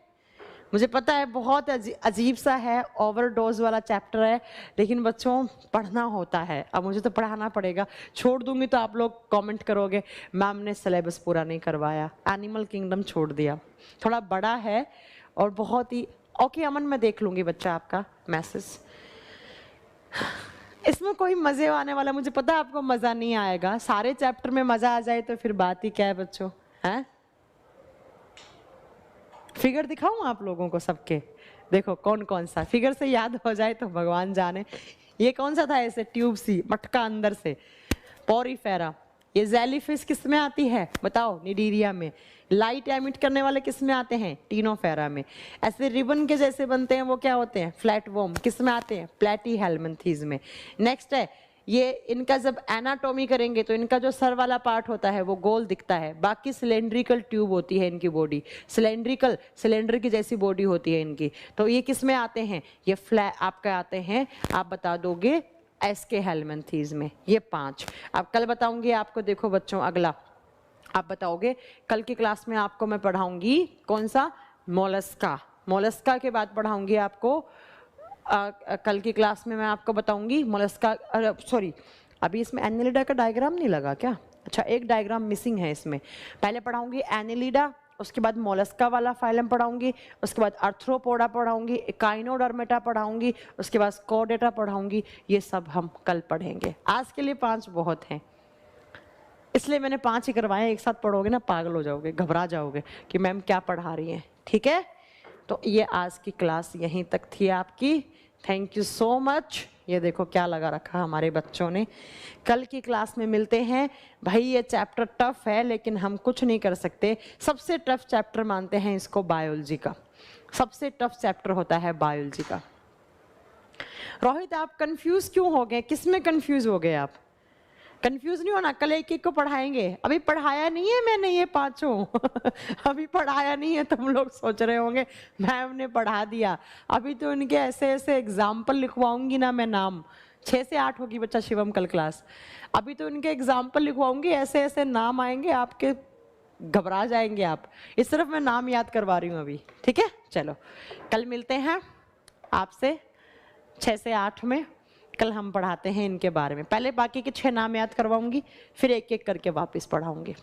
मुझे पता है बहुत अजीब सा है, ओवरडोज वाला चैप्टर है, लेकिन बच्चों पढ़ना होता है, अब मुझे तो पढ़ाना पड़ेगा। छोड़ दूंगी तो आप लोग कमेंट करोगे मैम ने सिलेबस पूरा नहीं करवाया। एनिमल किंगडम छोड़ दिया, थोड़ा बड़ा है और बहुत ही ओके। अमन मैं देख लूंगी बच्चा आपका मैसेज। इसमें कोई मजे आने वाला, मुझे पता है आपको मजा नहीं आएगा। सारे चैप्टर में मजा आ जाए तो फिर बात ही क्या है बच्चों, हैं? फिगर दिखाऊं आप लोगों को सबके, देखो कौन कौन सा फिगर से याद हो जाए तो भगवान जाने। ये कौन सा था, ऐसे ट्यूब सी मटका अंदर से, पोरीफेरा। ये जेलीफिश किस में आती है बताओ, निडीरिया में। लाइट एमिट करने वाले किस में आते हैं, टीनोफेरा में। ऐसे रिबन के जैसे बनते हैं वो क्या होते हैं, फ्लैट वॉर्म, किस में आते हैं, प्लेटीहेल्मिन्थीस में। नेक्स्ट है ये, इनका जब एनाटॉमी करेंगे तो इनका जो सर वाला पार्ट होता है वो गोल दिखता है, बाकी सिलेंड्रिकल ट्यूब होती है इनकी बॉडी, सिलेंडर की जैसी बॉडी होती है इनकी। तो ये किस में आते हैं, ये आपका आते हैं, आप बता दोगे एस्केहेल्मिन्थीस में। ये 5 अब कल बताऊंगी आपको। देखो बच्चों अगला आप बताओगे, कल की क्लास में आपको मैं पढ़ाऊंगी कौन सा, मोलस्का। मोलस्का के बाद पढ़ाऊंगी आपको कल की क्लास में मैं आपको बताऊंगी मोलस्का, सॉरी अभी इसमें एनिलिडा का डायग्राम नहीं लगा क्या, अच्छा एक डायग्राम मिसिंग है इसमें। पहले पढ़ाऊंगी एनिलिडा, उसके बाद मोलस्का वाला फाइलम पढ़ाऊंगी, उसके बाद आर्थ्रोपोडा पढ़ाऊंगी, एकाइनोडर्मेटा पढ़ाऊंगी, उसके बाद स्कोडेटा पढ़ाऊंगी। ये सब हम कल पढ़ेंगे। आज के लिए 5 बहुत हैं, इसलिए मैंने 5 ही करवाए। एक साथ पढ़ोगे ना पागल हो जाओगे, घबरा जाओगे कि मैम क्या पढ़ा रही हैं, ठीक है। तो ये आज की क्लास यहीं तक थी आपकी। Thank you so much. ये देखो क्या लगा रखा हमारे बच्चों ने। कल की क्लास में मिलते हैं। भाई ये चैप्टर टफ है लेकिन हम कुछ नहीं कर सकते। सबसे टफ चैप्टर मानते हैं इसको बायोलॉजी का, सबसे टफ चैप्टर होता है बायोलॉजी का। रोहित आप कंफ्यूज क्यों हो गए, किस में कंफ्यूज हो गए आप? कंफ्यूज नहीं होना, कल एक एक को पढ़ाएंगे। अभी पढ़ाया नहीं है मैंने ये 5 अभी पढ़ाया नहीं है। तुम लोग सोच रहे होंगे मैम ने पढ़ा दिया। अभी तो इनके ऐसे ऐसे एग्जाम्पल लिखवाऊंगी ना मैं, नाम 6 से 8 होगी बच्चा शिवम कल क्लास। अभी तो इनके एग्जाम्पल लिखवाऊंगी, ऐसे ऐसे नाम आएंगे आपके, घबरा जाएंगे आप। इस तरफ मैं नाम याद करवा रही हूँ अभी, ठीक है। चलो कल मिलते हैं आपसे 6 से 8 में। कल हम पढ़ाते हैं इनके बारे में। पहले बाकी के 6 नाम याद करवाऊंगी, फिर एक एक करके वापस पढ़ाऊंगी।